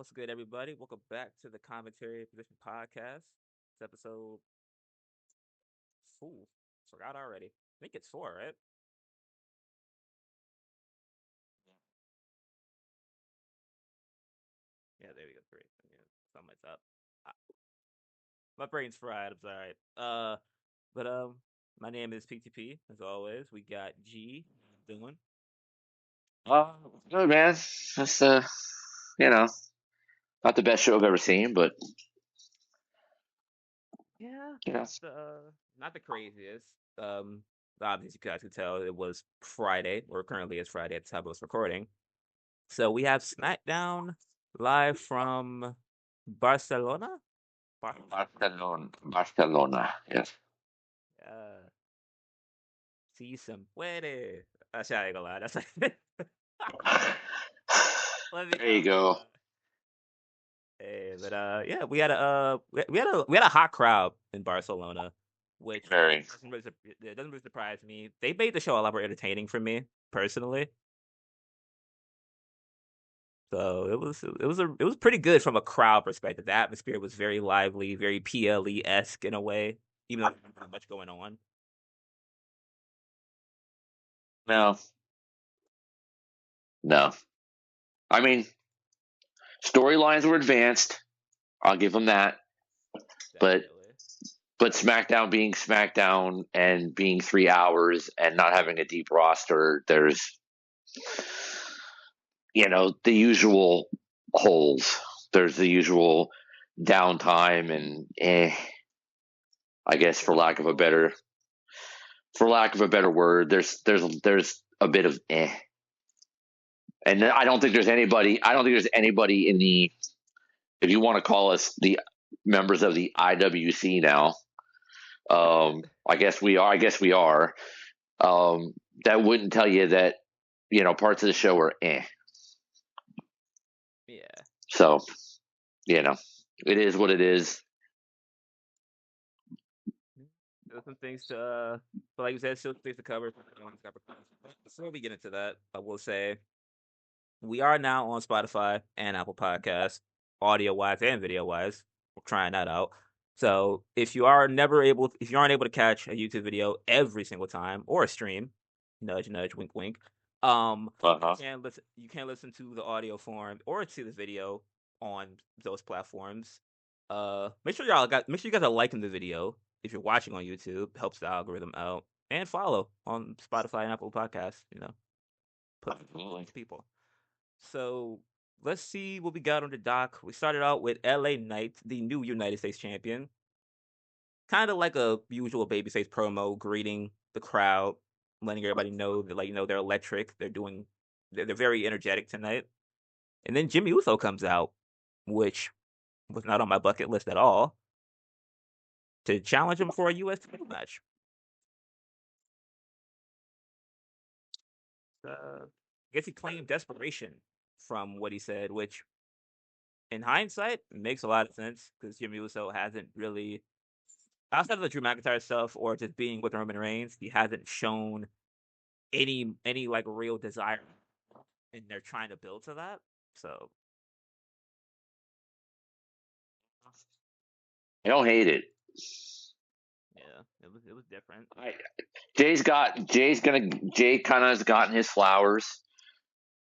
What's good, everybody? Welcome back to the Commentary Position Podcast. It's episode four. Forgot already. I think it's four, right? Yeah, there we go. Three. Yeah, something's up. Ah, my brain's fried. I'm sorry. But my name is PTP. As always, we got G doing. Uh, Good man. That's you know, not the best show I've ever seen, but Yeah, you know, not the craziest. Um, Obviously, you guys could tell it was Friday, or currently it's Friday at the time of this recording. So we have SmackDown live from Barcelona. Bar- Barcelona. Yes. uh, Si se puede. Actually, I ain't gonna lie. That's like, let me There you go. yeah, we had a hot crowd in Barcelona, which Very. it doesn't really surprise me. They made the show a lot more entertaining for me personally. So it was pretty good from a crowd perspective. The atmosphere was very lively, very PLE-esque in a way, even though there's not much going on. No, no. I mean, storylines were advanced. I'll give them that. But Definitely. SmackDown being SmackDown and being 3 hours and not having a deep roster, there's the usual holes. There's the usual downtime and I guess for lack of a better word, there's a bit of and I don't think there's anybody. I don't think there's anybody in the, if you want to call us the members of the IWC now. I guess we are. I guess we are. That wouldn't tell you that parts of the show are Yeah. So you know it is what it is. There's some things but like you said, still things to cover. Before we get into that, I will say we are now on Spotify and Apple Podcasts, audio wise and video wise. We're trying that out. So if you aren't able to catch a YouTube video every single time or a stream, nudge nudge, wink wink, Uh-huh. you can listen to the audio form or to the video on those platforms. Make sure you guys are liking the video if you're watching on YouTube. Helps the algorithm out. And follow on Spotify and Apple Podcasts. Put Absolutely. people. So let's see what we got on the dock. We started out with LA Knight, the new United States champion. Kind of like a usual babyface promo, greeting the crowd, letting everybody know that they're electric. They're very energetic tonight. And then Jimmy Uso comes out, which was not on my bucket list at all, to challenge him for a US title match. I guess he claimed desperation from what he said, which in hindsight makes a lot of sense because Jimmy Uso hasn't really, outside of the Drew McIntyre stuff or just being with Roman Reigns, he hasn't shown any like real desire, and they're trying to build to that. So I don't hate it. yeah, it was different. I, Jay kind of has gotten his flowers,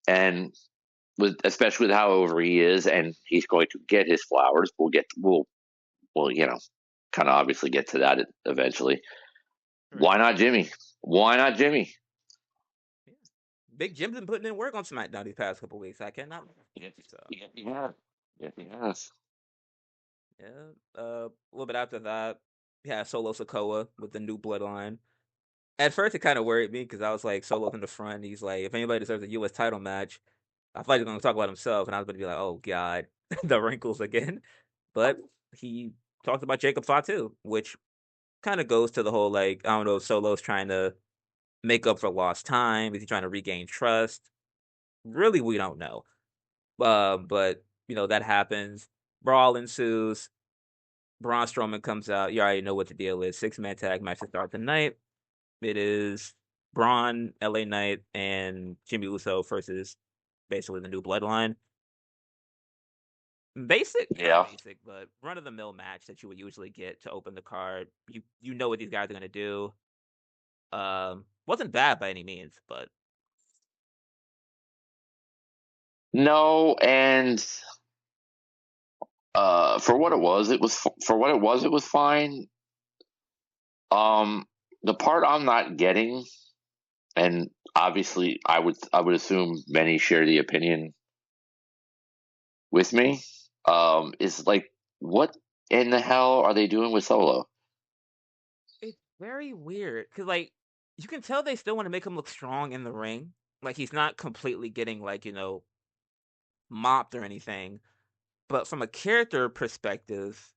and especially with how over he is, and he's going to get his flowers. We'll kind of obviously get to that eventually. Right. Why not Jimmy? Why not Jimmy? Yeah. Big Jim's been putting in work on SmackDown these past couple weeks. I cannot. Yes, So yes, he has. Yes, he has. yeah. A little bit after that, we had Solo Sokoa with the new bloodline. At first, it kind of worried me because I was like, Solo's in the front. He's like, if anybody deserves a U.S. title match, I thought he was going to talk about himself, and I was going to be like, oh god, the wrinkles again. But he talked about Jacob Fatu, which kind of goes to the whole like, I don't know if Solo's trying to make up for lost time. Is he trying to regain trust? Really, we don't know. But that happens. Brawl ensues. Braun Strowman comes out. You already know what the deal is. 6-man tag match to start the night. It is Braun, LA Knight, and Jimmy Uso versus basically the new bloodline. Basic, not Yeah. basic, but run of the mill match that you would usually get to open the card. You know what these guys are gonna do. Wasn't bad by any means, but No, and for what it was for what it was fine. Um, the part I'm not getting, and obviously I would assume many share the opinion with me, is like what in the hell are they doing with Solo? it's very weird because like you can tell they still want to make him look strong in the ring. Like he's not completely getting like mopped or anything. But from a character perspective,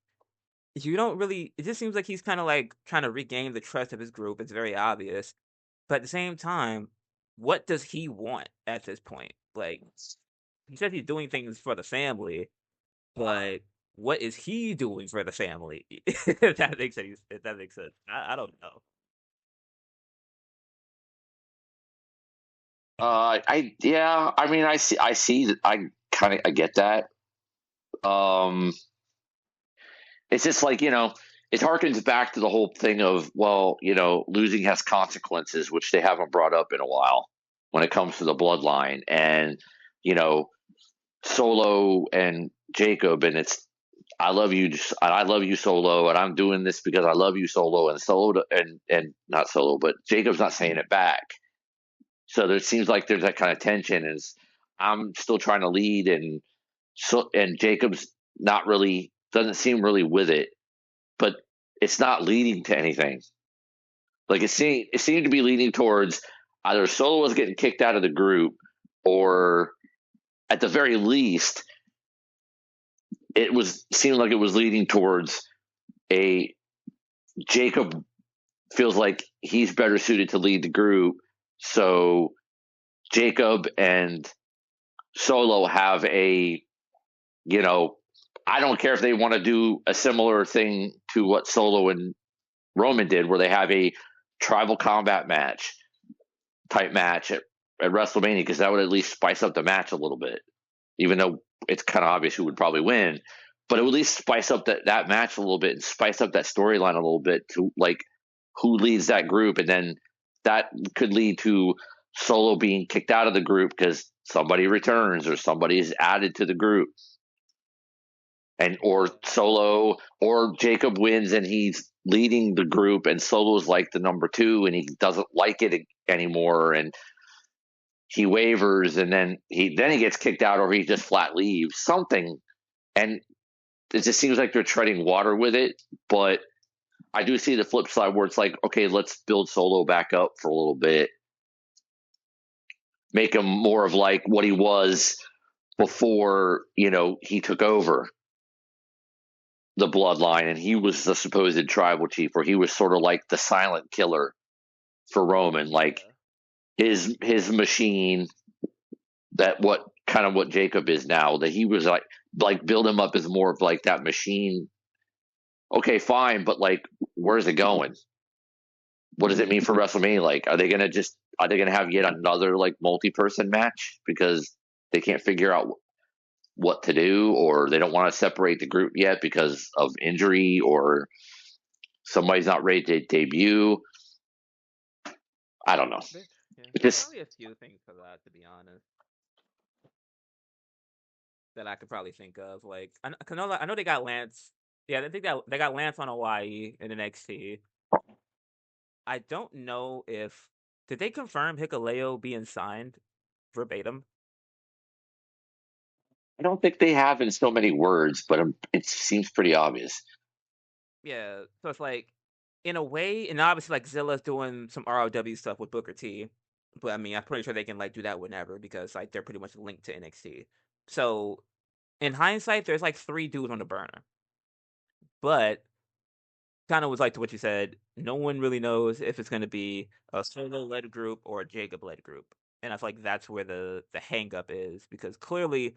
you don't really. It just seems like he's kind of like trying to regain the trust of his group. It's very obvious. But at the same time, what does he want at this point? Like he says he's doing things for the family, but what is he doing for the family? If that makes sense. If that makes sense. I don't know. I yeah, I mean, I see that, I get that. Um, it's just like it harkens back to the whole thing of, well, losing has consequences, which they haven't brought up in a while when it comes to the bloodline, and you know Solo and Jacob, and it's I love you, Solo, and I'm doing this because I love you, Solo, and and not Solo, but Jacob's not saying it back. So there seems like there's that kind of tension. Is I'm still trying to lead, and Jacob's not really doesn't seem really with it, but it's not leading to anything. Like it seemed to be leading towards either Solo was getting kicked out of the group, or at the very least, it was seemed like it was leading towards a Jacob feels like he's better suited to lead the group. So Jacob and Solo have you know, I don't care if they want to do a similar thing to what Solo and Roman did, where they have a tribal combat type match at WrestleMania, because that would at least spice up the match a little bit, even though it's kind of obvious who would probably win. But it would at least spice up that match a little bit and spice up that storyline a little bit to like who leads that group, and then that could lead to Solo being kicked out of the group because somebody returns or somebody is added to the group, and or Yeah. Solo or Jacob wins and he's leading the group, and Solo's like the number two and he doesn't like it anymore, and he wavers, and then he gets kicked out, or he just flat leaves something. And it just seems like they're treading water with it. But I do see the flip side where it's like, okay, let's build Solo back up for a little bit, make him more of like what he was before he took over the bloodline, and he was the supposed tribal chief, where he was sort of like the silent killer for Roman, like Yeah. his machine, that what kind of what Jacob is now, that he was like build him up as more of like that machine. Okay, fine, but like where's it going? What does it mean for WrestleMania? Like, are they gonna have yet another like multi-person match because they can't figure out what to do, or they don't want to separate the group yet because of injury, or somebody's not ready to debut? I don't know. There's, yeah, It there's just probably a few things for that, to be honest, that I could probably think of. Like, I know they got Lance. Yeah, they got Lance on Hawaii in NXT. I don't know if did they confirm Hikuleo being signed verbatim. I don't think they have in so many words, but it seems pretty obvious. Yeah, so it's like in a way, and obviously like Zilla's doing some ROW stuff with Booker T. But I mean, I'm pretty sure they can like do that whenever because like they're pretty much linked to NXT. So in hindsight, there's like three dudes on the burner. But kind of was like to what you said. No one really knows if it's going to be a solo led group or a Jacob led group, and I feel like that's where the hang up is because clearly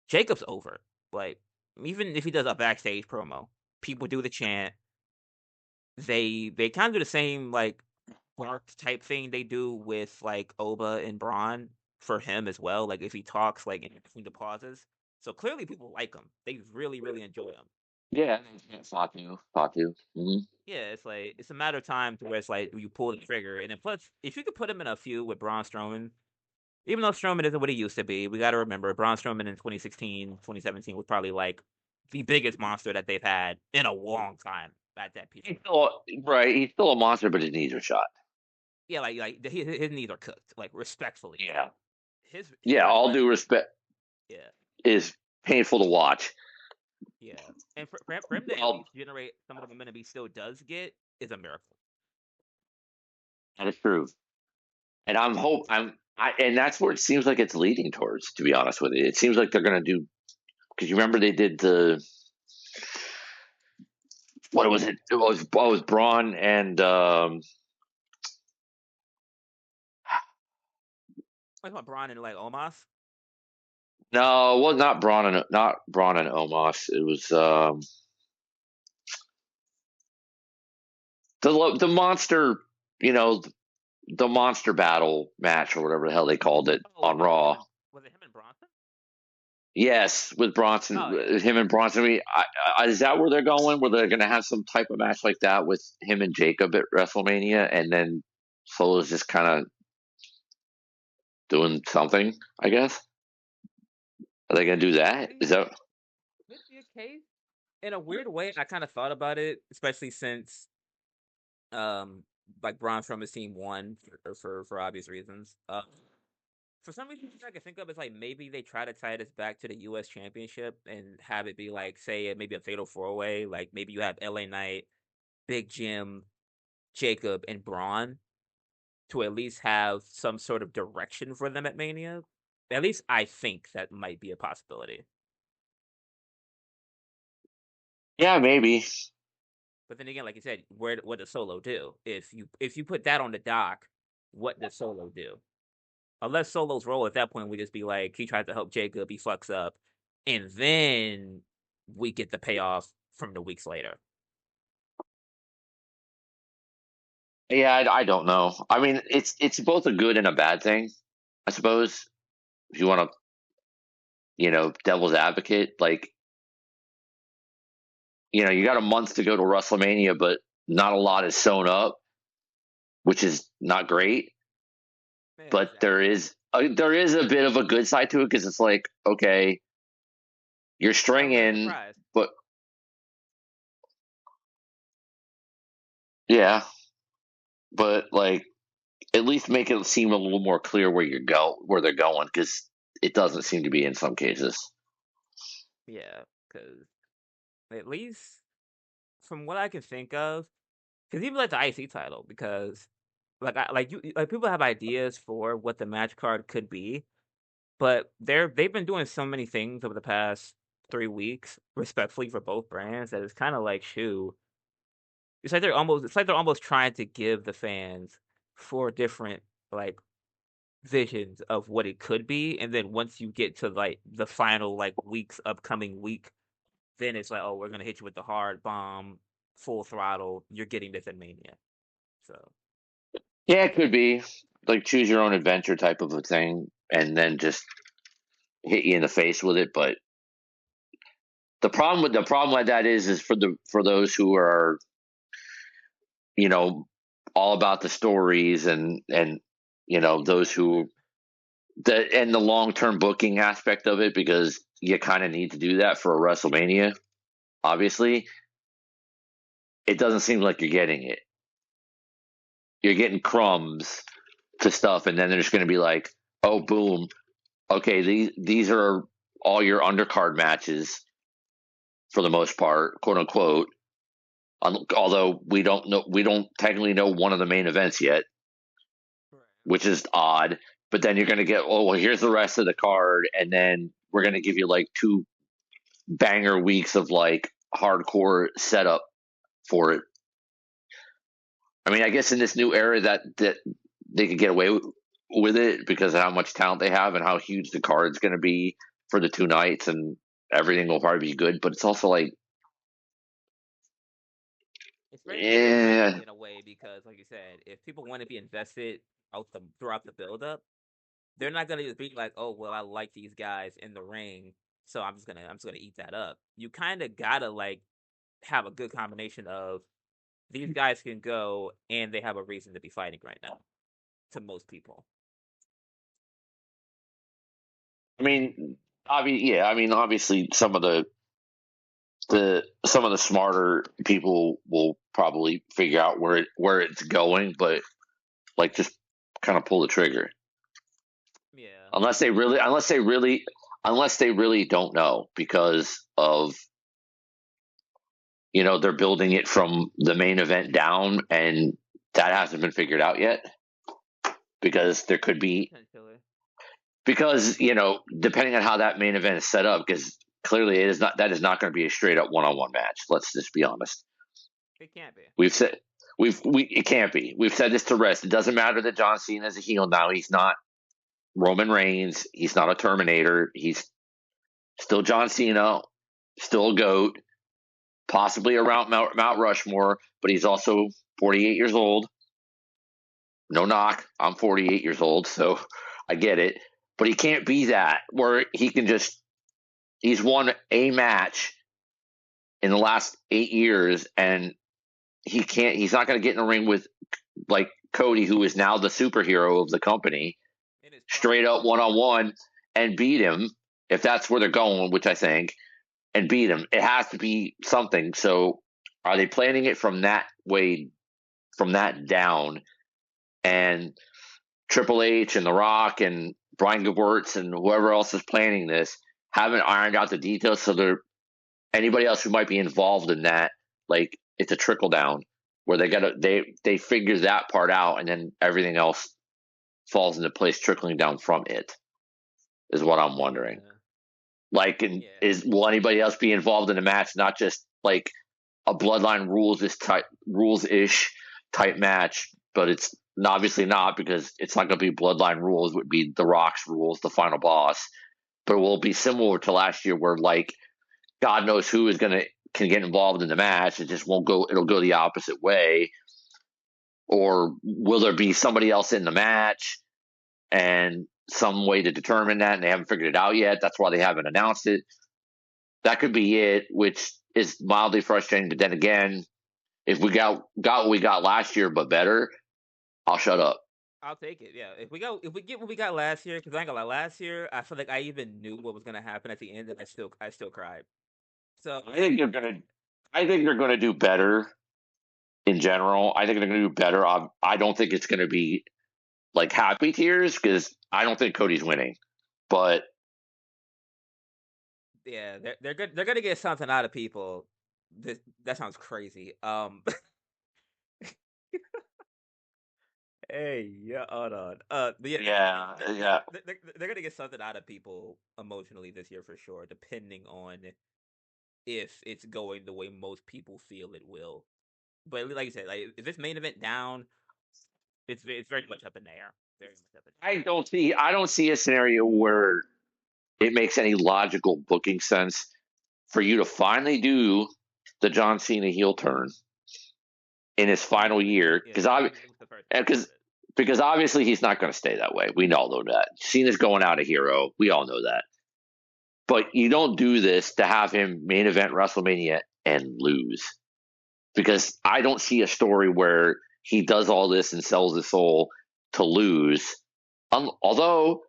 Jacob's over. Like even if he does a backstage promo, people do the chant. They kind of do the same like bark type thing they do with like Oba and Braun for him as well. Like if he talks like in between the pauses. So clearly, people like him. They really, really enjoy him. Yeah, Fatu. Yeah, it's like it's a matter of time to where it's like you pull the trigger, and then plus, if you could put him in a feud with Braun Strowman, even though Strowman isn't what he used to be, we got to remember Braun Strowman in 2016, 2017 was probably like the biggest monster that they've had in a long time at that period. He's still right. He's still a monster, but his knees are shot. Yeah, his knees are cooked, like respectfully. Yeah, His yeah. All run, due respect, yeah, is painful to watch. yeah, and for him to at Well, least generate some of the momentum he still does get is a miracle. that is true, and and that's where it seems like it's leading towards. To be honest with you, it seems like they're going to do because you remember they did the what was it? It was Braun and Like what Braun and like Omos. no, well, not Braun and Omos. It was the monster, you know, the monster battle match or whatever the hell they called it Oh, on Raw. was it him and Bronson? Yes, with Oh Bronson, yeah, him and Bronson. Is that where they're going? Where they're going to have some type of match like that with him and Jacob at WrestleMania, and then Solo's just kind of doing something? I guess. Are they going to do that? Is that? could be a case. In a weird way, I kind of thought about it, especially since um like Braun from his team won for obvious reasons. For some reason I can think of is like maybe they try to tie this back to the US championship and have it be like say maybe a fatal four way, like maybe you have LA Knight, Big Jim, Jacob, and Braun to at least have some sort of direction for them at Mania. At least I think that might be a possibility. Yeah, maybe. But then again, like you said, what does Solo do? If you put that on the dock, what does Solo do? Unless Solo's role at that point would just be like he tries to help Jacob, he fucks up, and then we get the payoff from the weeks later. Yeah, I don't know. I mean, it's both a good and a bad thing, I suppose. If you want to, devil's advocate, like you got a month to go to WrestleMania, but not a lot is sewn up, which is not great. Yeah, But there is a bit of a good side to it because it's like, okay, you're I'm really stringing, surprised. but yeah, but like at least make it seem a little more clear where they're going because it doesn't seem to be in some cases. Yeah, because at least from what I can think of, because even like the IC title, because like people have ideas for what the match card could be, but they've been doing so many things over the past 3 weeks, respectfully for both brands, that it's kind of like shoot. It's like they're almost trying to give the fans four different like visions of what it could be, and then once you get to like the final like weeks upcoming week, then it's like, oh, we're gonna hit you with the hard bomb, full throttle. You're getting this at Mania. So Yeah, it could be like choose your own adventure type of a thing, and then just hit you in the face with it. But the problem with that is for those who are you know all about the stories and those who the long term booking aspect of it because you kind of need to do that for a WrestleMania. Obviously, it doesn't seem like you're getting it. You're getting crumbs to stuff, and then they're just going to be like, "Oh, boom, okay, these are all your undercard matches for the most part, quote unquote." Although we don't technically know one of the main events yet, which is odd. But then you're going to get, oh, well, here's the rest of the card, and then we're going to give you like two banger weeks of like hardcore setup for it. I mean, I guess in this new era that they could get away with it because of how much talent they have and how huge the card's going to be for the two nights, and everything will probably be good. But it's also like, it's very make or break yeah, in a way because, like you said, if people want to be invested throughout the build up, they're not gonna just be like, oh well, I like these guys in the ring, so I'm just gonna eat that up. You kind of gotta like have a good combination of these guys can go and they have a reason to be fighting right now. To most people, I mean, yeah. I mean, obviously, some of the smarter people will probably figure out where it's going, but like just kind of pull the trigger yeah. unless they really don't know because of they're building it from the main event down and that hasn't been figured out yet because there could be Potentially, because depending on how that main event is set up because clearly that is not going to be a straight up one-on-one match. Let's just be honest. it can't be. We've said it can't be. We've said this to rest. It doesn't matter that John Cena is a heel now. He's not Roman Reigns. He's not a Terminator. He's still John Cena, still a goat, possibly around Mount Rushmore, but he's also 48 years old. No knock. I'm 48 years old, so I get it. But he can't be that where he's won a match in the last 8 years and he's not going to get in a ring with like Cody, who is now the superhero of the company, In his straight prime. up one on one and beat him if that's where they're going, which I think, and beat him. It has to be something. So are they planning it from that way, from that down? And Triple H and The Rock and Brian Gewirtz and whoever else is planning this haven't ironed out the details. So they're anybody else who might be involved in that, like it's a trickle down where they figure that part out and then everything else falls into place trickling down from it is what I'm wondering. Yeah, Like, yeah, will anybody else be involved in the match? Not just like a bloodline rules ish type match, but it's obviously not because it's not going to be bloodline rules. It would be The Rock's rules, the final boss. But it will be similar to last year, where like God knows who is going to can get involved in the match. It just won't go. It'll go the opposite way. Or will there be somebody else in the match and some way to determine that, and they haven't figured it out yet? That's why they haven't announced it. That could be it, which is mildly frustrating. But then again, if we got what we got last year, but better, I'll shut up. I'll take it. Yeah, if we get what we got last year, because I ain't gonna lie, last year I feel like I even knew what was gonna happen at the end, and I still cried. So I think they're gonna. I think they're gonna do better in general. I think they're gonna do better. I don't think it's gonna be like happy tears because I don't think Cody's winning. But yeah, they're good. They're gonna get something out of people. That sounds crazy. Hey, yeah, hold on. But yeah, yeah, yeah. they're gonna get something out of people emotionally this year for sure, depending on if it's going the way most people feel it will. But like you said, like if this main event down, it's very much up in the air. Very much up in I don't see a scenario where it makes any logical booking sense for you to finally do the John Cena heel turn in his the final movie. year Yeah, because I it was the first time he did because it. because obviously he's not going to stay that way. We all know that. Cena's going out a hero. We all know that. But you don't do this to have him main event WrestleMania and lose because I don't see a story where he does all this and sells his soul to lose. Although,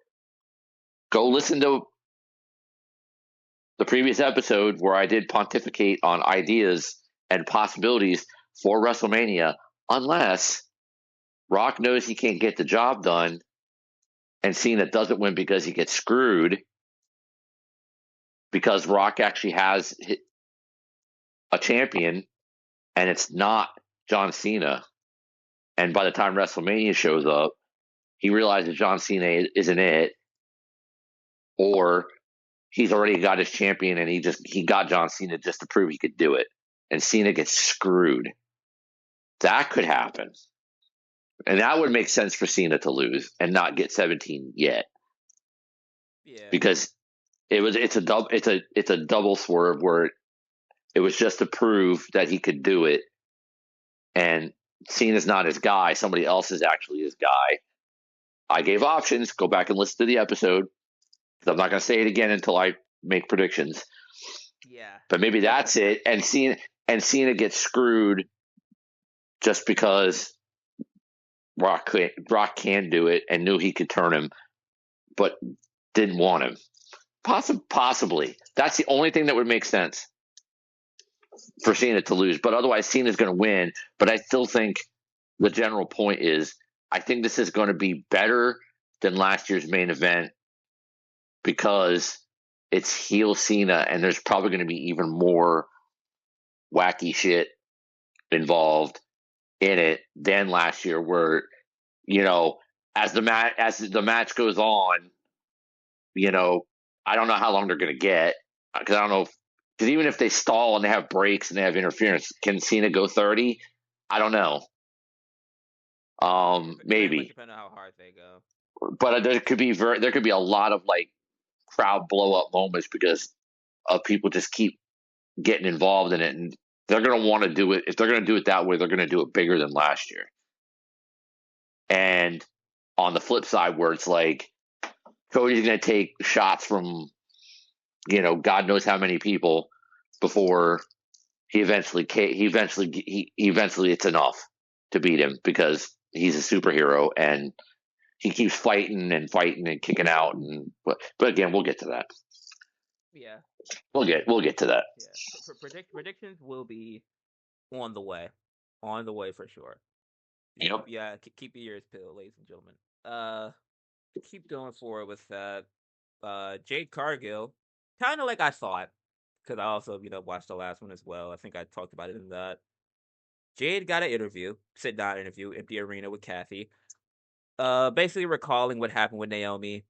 go listen to the previous episode where I did pontificate on ideas and possibilities for WrestleMania, unless Rock knows he can't get the job done and Cena doesn't win because he gets screwed because Rock actually has a champion and it's not John Cena. And by the time WrestleMania shows up, he realizes John Cena isn't it, or he's already got his champion and he got John Cena just to prove he could do it. And Cena gets screwed. That could happen. And that would make sense for Cena to lose and not get 17 yet. Yeah, Because it's a double swerve where it was just to prove that he could do it. And Cena's not his guy. Somebody else is actually his guy. I gave options. Go back and listen to the episode. I'm not going to say it again until I make predictions. Yeah. But maybe that's it. And Cena gets screwed just because Rock can do it and knew he could turn him, but didn't want him. Possibly. That's the only thing that would make sense for Cena to lose. But otherwise, Cena's going to win. But I still think the general point is I think this is going to be better than last year's main event because it's heel Cena, and there's probably going to be even more wacky shit involved in it than last year, where you know as the match goes on, you know, I don't know how long they're going to get because I don't know because even if they stall and they have breaks and they have interference, can Cena go 30? I don't know. Very much Maybe, depending on how hard they go. but there could be a lot of like crowd blow up moments because of people just keep getting involved in it, and they're going to want to do it. If they're going to do it that way, they're going to do it bigger than last year. And on the flip side, where it's like Cody's going to take shots from God knows how many people before he eventually it's enough to beat him because he's a superhero and he keeps fighting and kicking out but again we'll get to that. Yeah. We'll get to that. Yeah. Predictions will be on the way. On the way for sure. Just Yep. keep your ears peeled, ladies and gentlemen. Uh keep going forward with that. Jade Cargill, kind of like I thought, because I also watched the last one as well. I think I talked about it in that. Jade got an interview, sit down interview, empty arena with Kathy. Basically recalling what happened with Naomi,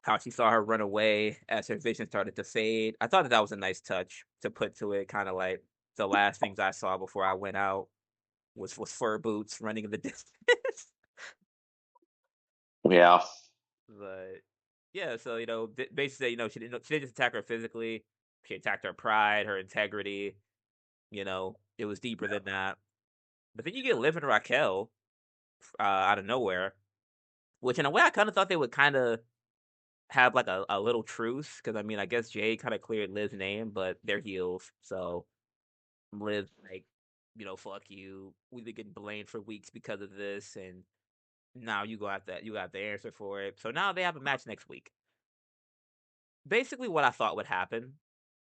how she saw her run away as her vision started to fade. I thought that was a nice touch to put to it, kind of like the last things I saw before I went out was fur boots running in the distance. Yeah. But yeah, so basically, she didn't just attack her physically. She attacked her pride, her integrity. It was deeper than that. But then you get Liv and Raquel out of nowhere, which in a way I kind of thought they would kind of have like a little truce because I mean I guess Jay kind of cleared Liv's name, but they're heels, so Liv like fuck you. We've been getting blamed for weeks because of this, and now you got the answer for it. So now they have a match next week. Basically, what I thought would happen,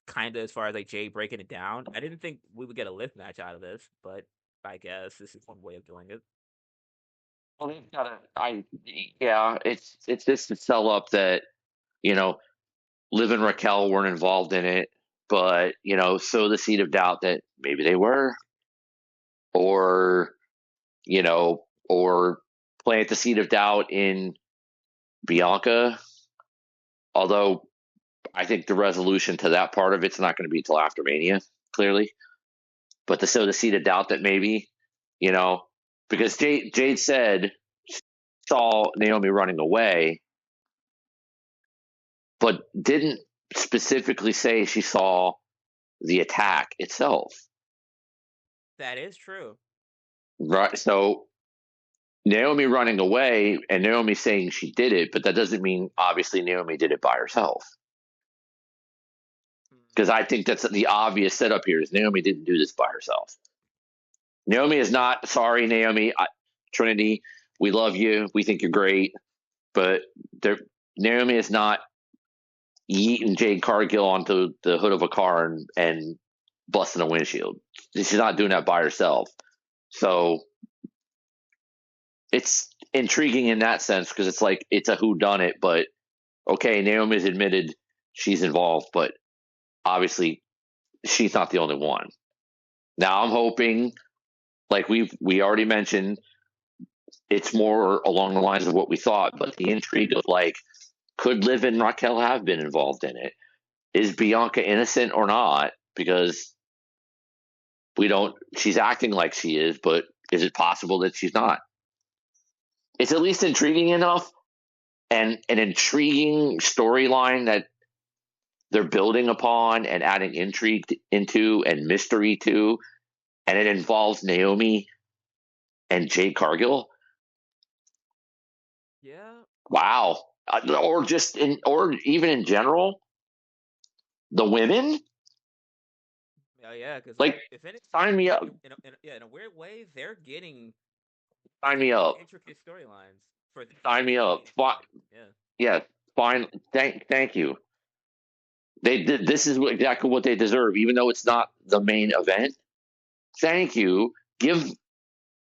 kind of as far as like Jay breaking it down. I didn't think we would get a Liv match out of this, but I guess this is one way of doing it. Well, they've got to. Yeah. It's just to sell up that you know Liv and Raquel weren't involved in it, but sow the seed of doubt that maybe they were, or or plant the seed of doubt in Bianca. Although I think the resolution to that part of it's not going to be till after Mania, clearly. But to sow the seed of doubt that maybe, you know, because Jade said saw Naomi running away, but didn't specifically say she saw the attack itself. That is true. Right. So Naomi running away and Naomi saying she did it, but that doesn't mean obviously Naomi did it by herself. Because I think that's the obvious setup here is Naomi didn't do this by herself. Naomi is not sorry, Naomi. Trinity, we love you. We think you're great, but Naomi is not yeeting Jade Cargill onto the hood of a car and busting a windshield. She's not doing that by herself. So it's intriguing in that sense because it's like it's a who done it, but okay, Naomi's admitted she's involved, but obviously she's not the only one. Now I'm hoping, like we already mentioned, it's more along the lines of what we thought, but the intrigue of like, could Liv and Raquel have been involved in it? Is Bianca innocent or not? Because we don't. She's acting like she is, but is it possible that she's not? It's at least intriguing enough and an intriguing storyline that they're building upon and adding intrigue into and mystery to, and it involves Naomi and Jade Cargill. Yeah. Wow. Or even in general. The women, Oh yeah, because like, if sign anything, me up, in a weird way, they're getting sign me some more up, intricate storylines for sign me up. TV and film. Yeah. Yeah, fine. Thank you. They did. This is exactly what they deserve, even though it's not the main event. Thank you. Give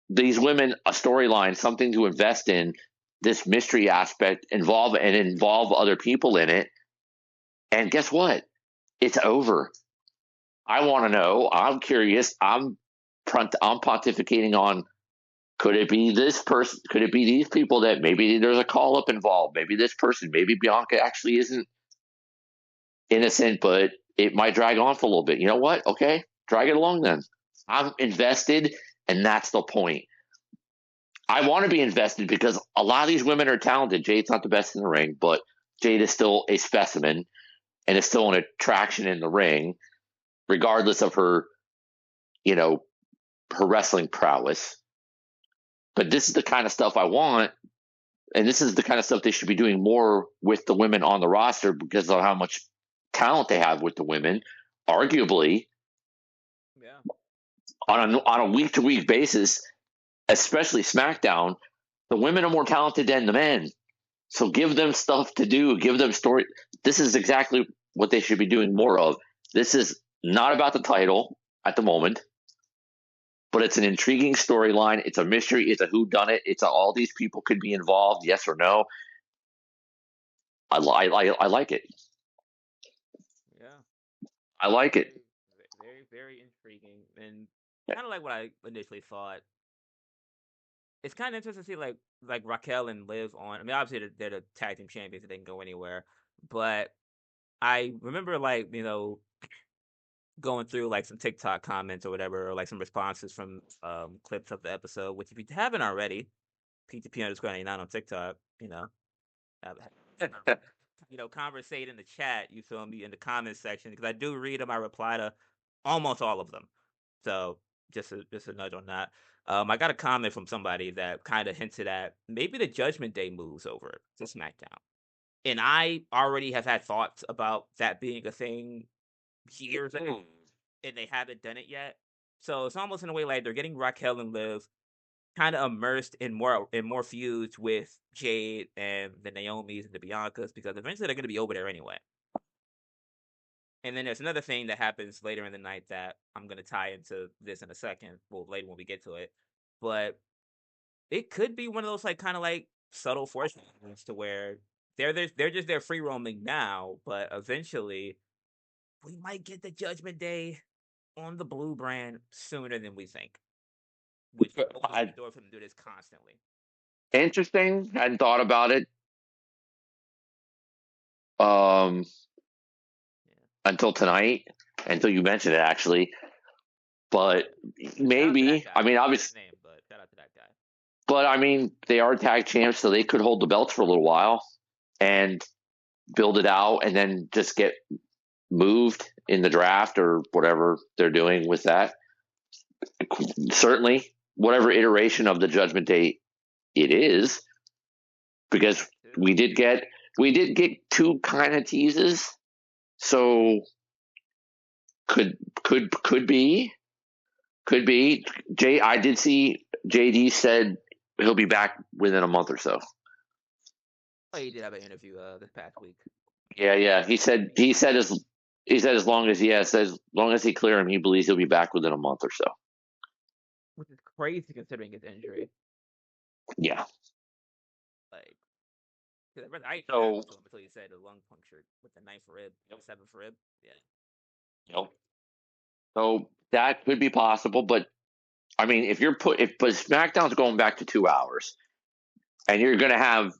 these women a storyline, something to invest in. This mystery aspect involve other people in it. And guess what? It's over. I want to know. I'm curious. I'm pontificating on, could it be this person? Could it be these people that maybe there's a call up involved? Maybe this person, maybe Bianca actually isn't innocent, but it might drag on for a little bit. You know what? Okay, drag it along then. I'm invested, and that's the point. I want to be invested because a lot of these women are talented. Jade's not the best in the ring, but Jade is still a specimen and is still an attraction in the ring, regardless of her, you know, her wrestling prowess. But this is the kind of stuff I want, and this is the kind of stuff they should be doing more with the women on the roster because of how much talent they have with the women. Arguably, Yeah. on a week to week basis, especially SmackDown, the women are more talented than the men. So give them stuff to do, give them story. This is exactly what they should be doing more of. This is not about the title at the moment, but it's an intriguing storyline. It's a mystery. It's a who done it. It's all these people could be involved, yes or no. I like it. Yeah. I like it. Very, very intriguing, and kind of like what I initially thought. It's kind of interesting to see like Raquel and Liv on. I mean, obviously they're the tag team champions, so they can go anywhere. But I remember going through like some TikTok comments or whatever, or like some responses from clips of the episode. Which if you haven't already, PTP_99 on TikTok, have, conversate in the chat. You feel me in the comments section because I do read them. I reply to almost all of them. So just a nudge on that. I got a comment from somebody that kind of hinted at maybe the Judgment Day moves over to SmackDown, and I already have had thoughts about that being a thing years ago, and they haven't done it yet. So it's almost in a way like they're getting Raquel and Liv kind of immersed in more feuds with Jade and the Naomi's and the Biancas because eventually they're going to be over there anyway. And then there's another thing that happens later in the night that I'm going to tie into this in a second. Well, later when we get to it, but it could be one of those like kind of like subtle foreshadowings to where they're just there free roaming now, but eventually we might get the Judgment Day on the blue brand sooner than we think, which opens the door for them to do this constantly. Interesting. Hadn't thought about it um, Yeah. until tonight, until you mentioned it, actually. But Shout out to that maybe. guy. I mean, I forget his obviously, name, but shout out to that guy. but I mean, they are tag champs, so they could hold the belts for a little while and build it out, and then just get moved in the draft or whatever they're doing with that. Certainly, whatever iteration of the Judgment Day it is, because That too. we did get two kind of teases, so could could be could be. I did see JD said he'll be back within a month or so. Oh, he did have an interview this past week. Yeah. He said as long as he clear him, he believes he'll be back within a month or so. Which is crazy considering his injury. Yeah. Like, cause I ain't So, to him until he said a lung puncture with the ninth rib, seventh rib. Yeah. you know, so that could be possible, but I mean, but SmackDown's going back to 2 hours, and you're going to have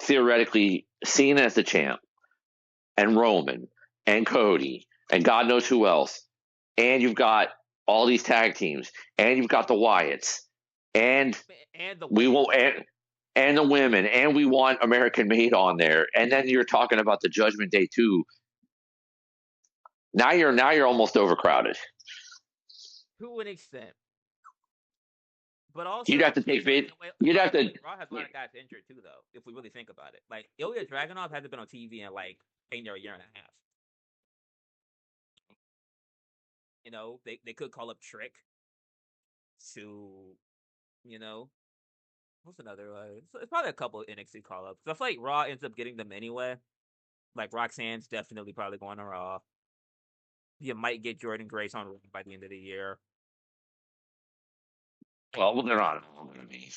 theoretically Cena as the champ, and Roman, and Cody, and God knows who else, and you've got all these tag teams, and you've got the Wyatts, and And the we women. will and the women, and we want American Made on there, and then you're talking about the Judgment Day too. Now you're almost overcrowded. To an extent. But You'd have also, to take in Fate. a way, You'd have to. Raw has a lot of guys injured too, though. If we really think about it, like Ilya Dragunov hasn't been on TV in like a year and a half. They could call up Trick to, you know, what's another? It's probably a couple of NXT call ups. I feel like Raw ends up getting them anyway. Like Roxanne's definitely probably going to Raw. You might get Jordan Grace on Raw by the end of the year. Well, they're not all going to be.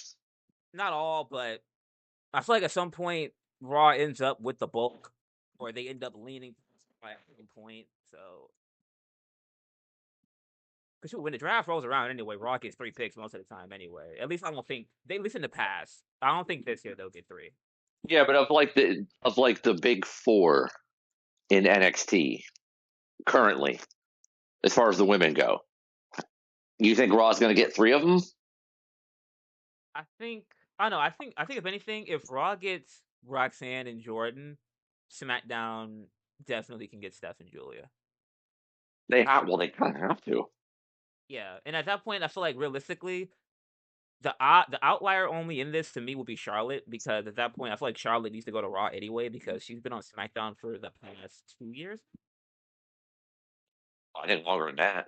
Not all, but I feel like at some point Raw ends up with the bulk, or they end up leaning at some point. So, because when the draft rolls around anyway, Raw gets 3 picks most of the time anyway. At least I don't think they. At least in the past, I don't think this year they'll get 3. Yeah, but of the big four in NXT currently, as far as the women go, you think Raw's going to get 3 of them? I think I don't know. I think if anything, if Raw gets Roxanne and Jordan, SmackDown definitely can get Steph and Julia. They have. Well, they kind of have to. Yeah, and at that point, I feel like realistically, the outlier only in this to me would be Charlotte, because at that point, I feel like Charlotte needs to go to Raw anyway because she's been on SmackDown for the past 2 years. I think longer than that.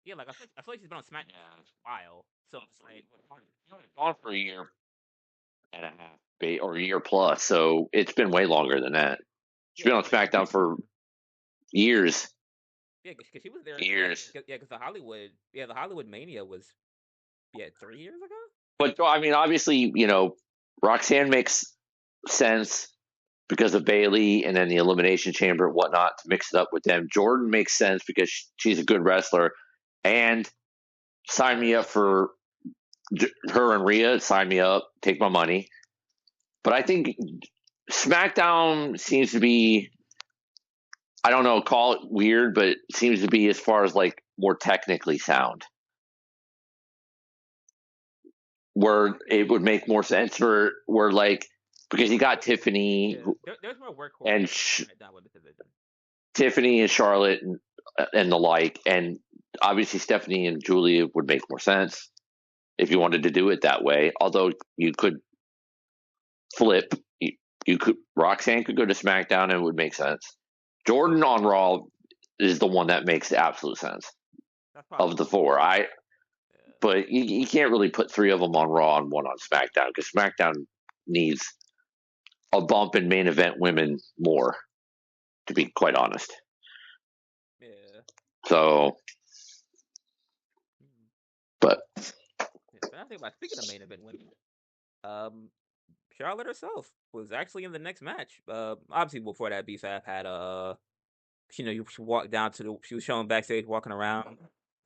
Yeah, like I feel like she's been on SmackDown for a while, so it's like Gone for a year and a half, or a year plus. So it's been way longer than that. She's yeah, been on SmackDown for years. yeah, because she was there. Years. Because the Hollywood Mania was 3 years ago. But I mean, obviously, Roxanne makes sense because of Bailey and then the Elimination Chamber and whatnot to mix it up with them. Jordan makes sense because she's a good wrestler. And sign me up for her and Rhea. Sign me up. Take my money. But I think SmackDown seems to be, I don't know, call it weird, but it seems to be as far as like more technically sound. Where it would make more sense for where like because you got Tiffany There's more workhorse and SmackDown Women's Division. Tiffany and Charlotte and the like, and obviously Stephanie and Julia would make more sense if you wanted to do it that way. Although you could flip, you could Roxanne could go to SmackDown and it would make sense. Jordan on Raw is the one that makes absolute sense That's probably of the four. yeah. But you can't really put 3 of them on Raw and one on SmackDown because SmackDown needs a bump in main event women more, to be quite honest. Yeah. So, but I think about speaking of main event women, um, Charlotte herself was actually in the next match. Obviously before that, B-Fab had she walked down she was showing backstage walking around.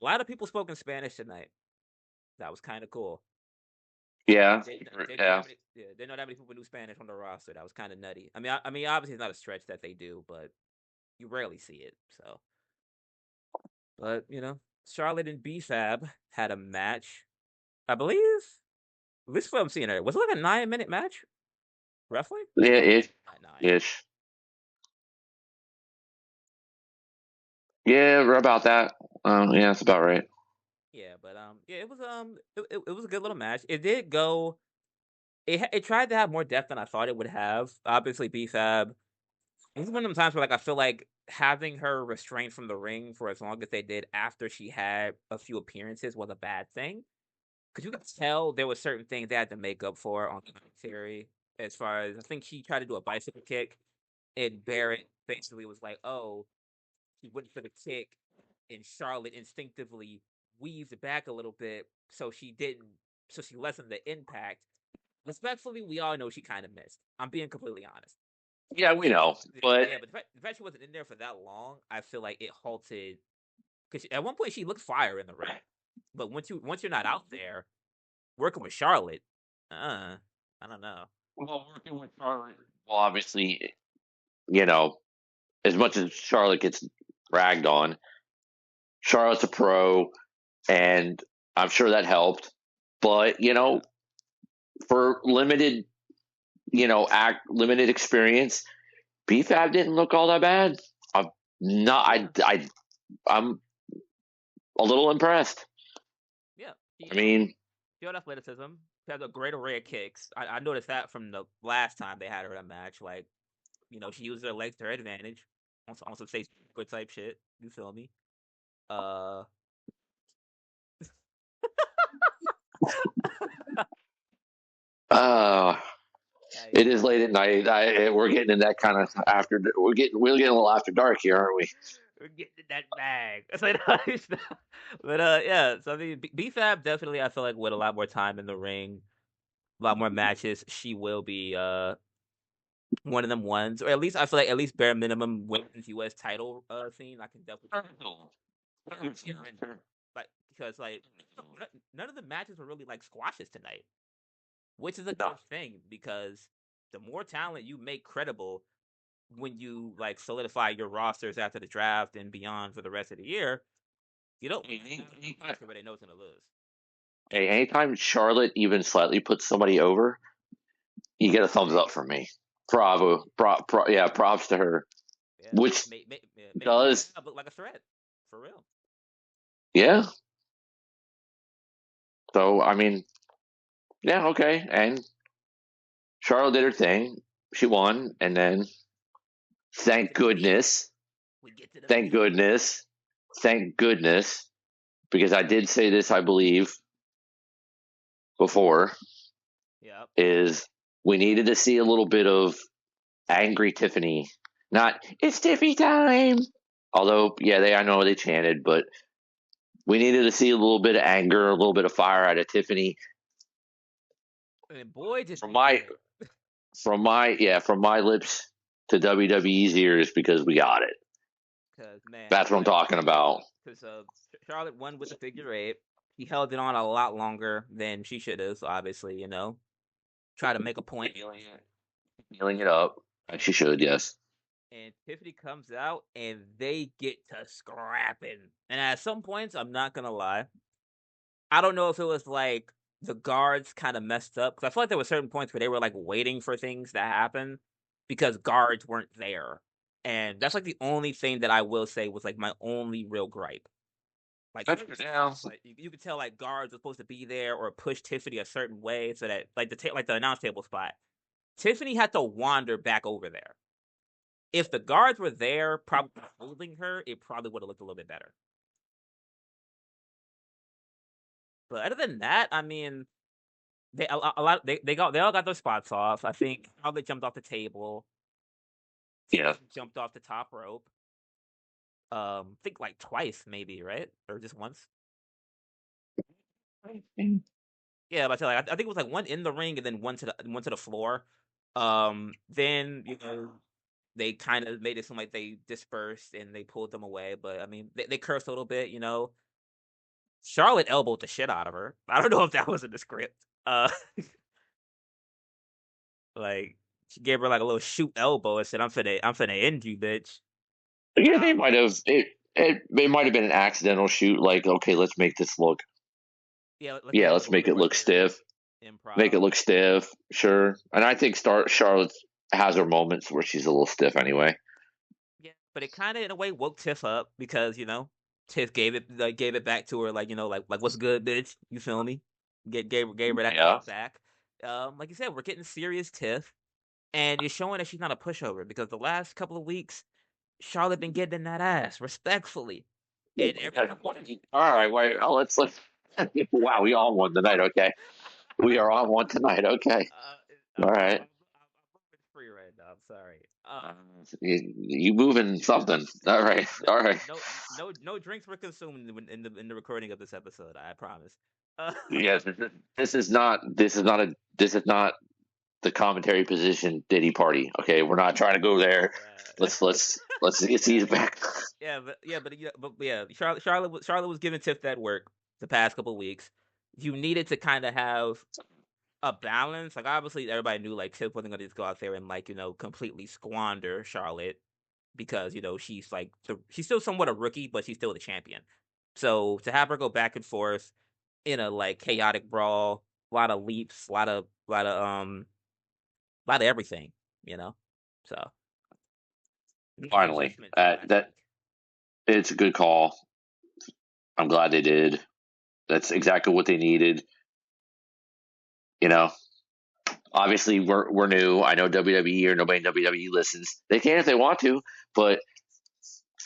A lot of people spoke in Spanish tonight. That was kind of cool. yeah, They know yeah. that many, yeah, they know that many people knew Spanish on the roster. That was kind of nutty. I mean, obviously it's not a stretch that they do, but you rarely see it. So, but Charlotte and B-Fab had a match. I believe. This is what I'm seeing here. Was it like a 9-minute match? Roughly? Yeah, Not 9. ish. Yeah, we're about that. Yeah, that's about right. Yeah, but yeah, it was a good little match. It did go. It tried to have more depth than I thought it would have. Obviously, B-Fab. This is one of them times where like I feel like having her restrained from the ring for as long as they did after she had a few appearances was a bad thing. Because you could tell there were certain things they had to make up for on commentary. As far as I think she tried to do a bicycle kick, and Barrett basically was like, "Oh, he went for the kick," and Charlotte instinctively weaved back a little bit, so she didn't, so she lessened the impact. Respectfully, we all know she kind of missed. I'm being completely honest. Yeah, we know, but Yeah, but the fact she wasn't in there for that long, I feel like it halted. Because at one point she looked fire in the ring, but once you're not out there working with Charlotte, I don't know. well, working with Charlotte. Well, obviously, you know, as much as Charlotte gets ragged on, Charlotte's a pro, and I'm sure that helped. But for limited, limited experience, BFAB didn't look all that bad. I'm not. I'm a little impressed. Yeah, I mean, she had athleticism. She has a great array of kicks. I noticed that from the last time they had her in a match. Like, she used her legs to her advantage on some good type shit. You feel me? Uh, Like, it is late at night. We're getting in that kind of after. We're getting a little after dark here, aren't we? we're getting in that bag. It's like, but yeah. So I mean, BFAB definitely, I feel like with a lot more time in the ring, a lot more matches, she will be one of them ones, or at least I feel like at least bare minimum women's U.S. title scene. I can definitely like because like none of the matches were really like squashes tonight, which is a No. good thing because the more talent you make credible when you like solidify your rosters after the draft and beyond for the rest of the year, you don't everybody knows gonna lose. Hey, anytime Charlotte even slightly puts somebody over, you get a thumbs up from me. Bravo, yeah, props to her. Yeah, Which make does, BFAB look like a threat for real. yeah. So I mean, yeah, okay. And Charlotte did her thing. She won, and then We get thank to the meat. goodness, We get to the thank meat. goodness, thank goodness, because I did say this, I believe, before, Yep. is we needed to see a little bit of angry Tiffany. Not it's Tiffy time. Although, yeah, I know they chanted, but we needed to see a little bit of anger, a little bit of fire out of Tiffany. And boy, did From we get my it. from my lips to WWE's ears, because we got it. Because man, That's what I'm talking about. because Charlotte won with the figure eight. She held it on a lot longer than she should have. So obviously, try to make a point. Healing it up, as she And should. Yes. and Tiffany comes out and they get to scrapping. And at some points, I'm not gonna lie, I don't know if it was like the guards kind of messed up because I feel like there were certain points where they were like waiting for things to happen because guards weren't there, and that's like the only thing that I will say was like my only real gripe. Like, Yeah. like you could tell like guards were supposed to be there or push Tiffany a certain way so that like like the announce table spot, Tiffany had to wander back over there. If the guards were there, probably holding her, it probably would have looked a little bit better. But other than that, I mean, they a lot they all got their spots off. I think how they jumped off the table, Yeah. Tiffany jumped off the top rope. I think like twice maybe, right? Or just once. Yeah, but I tell like I think it was like one in the ring and then one to the floor. Then they kind of made it seem like they dispersed and they pulled them away, but I mean they cursed a little bit. Charlotte elbowed the shit out of her. I don't know if that was in the script. Like she gave her like a little shoot elbow and said, I'm finna end you, bitch." Yeah, they Wow. might have. It might have been an accidental shoot. Like, okay, let's make this look. Yeah, let's Yeah, make it look let's a little make bit it more look serious. stiff. Make Improv. it look stiff. Sure. And I think Charlotte has her moments where she's a little stiff anyway. Yeah, but it kind of in a way woke Tiff up because Tiff gave it back to her like what's good, bitch. You feel me? Gave her that Yeah. clap back. Like you said, we're getting serious Tiff, and you're showing that she's not a pushover because the last couple of weeks Charlotte been getting in that ass respectfully, and every All right. Wait. Oh, let's. Wow, we all won tonight. Okay, we are on one tonight. Okay. I'm, All I'm, right. I'm moving free right now. I'm sorry. You moving something? All right. No, All right. no drinks were consumed in the recording of this episode. I promise. Uh, Yes. This is not the commentary position Diddy party. Okay, we're not trying to go there. yeah, Let's get yeah, these back. but Charlotte was giving Tiff that work the past couple weeks. You needed to kind of have a balance. Like obviously everybody knew like Tiff wasn't gonna just go out there and completely squander Charlotte because she's still somewhat a rookie, but she's still the champion. So to have her go back and forth in a like chaotic brawl, a lot of leaps, a lot of everything, you know. So good Finally, adjustment for last that week. it's a good call. I'm glad they did. That's exactly what they needed. You know, obviously we're new. I know WWE or nobody in WWE listens. They can if they want to, but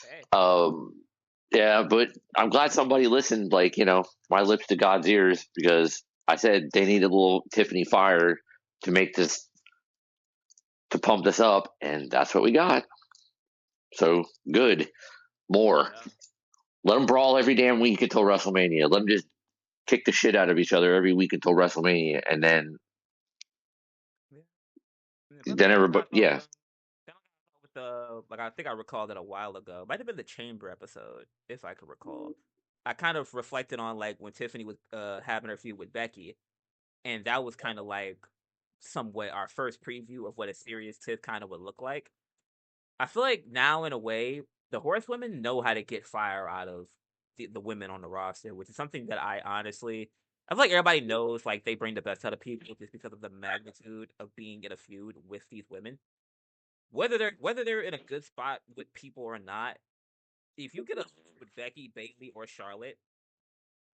Hey, um, yeah. But I'm glad somebody listened. Like, my lips to God's ears, because I said they need a little Tiffany fire to make this to pump this up, and that's what we got. So good, more. Yeah. Let them brawl every damn week until WrestleMania. Let them just kick the shit out of each other every week until WrestleMania, and Yeah. Yeah, but then everybody, yeah. kind of with the like I think I recalled it a while ago. Might have been the Chamber episode, if I could recall. I kind of reflected on like when Tiffany was having her feud with Becky, and that was kind of like somewhat our first preview of what a serious Tiff kind of would look like. I feel like now, in a way, the horsewomen know how to get fire out of the women on the roster, which is something that I honestly, I feel like everybody knows, like they bring the best out of people just because of the magnitude of being in a feud with these women. Whether they're in a good spot with people or not, if you get a feud with Becky, Bailey, or Charlotte,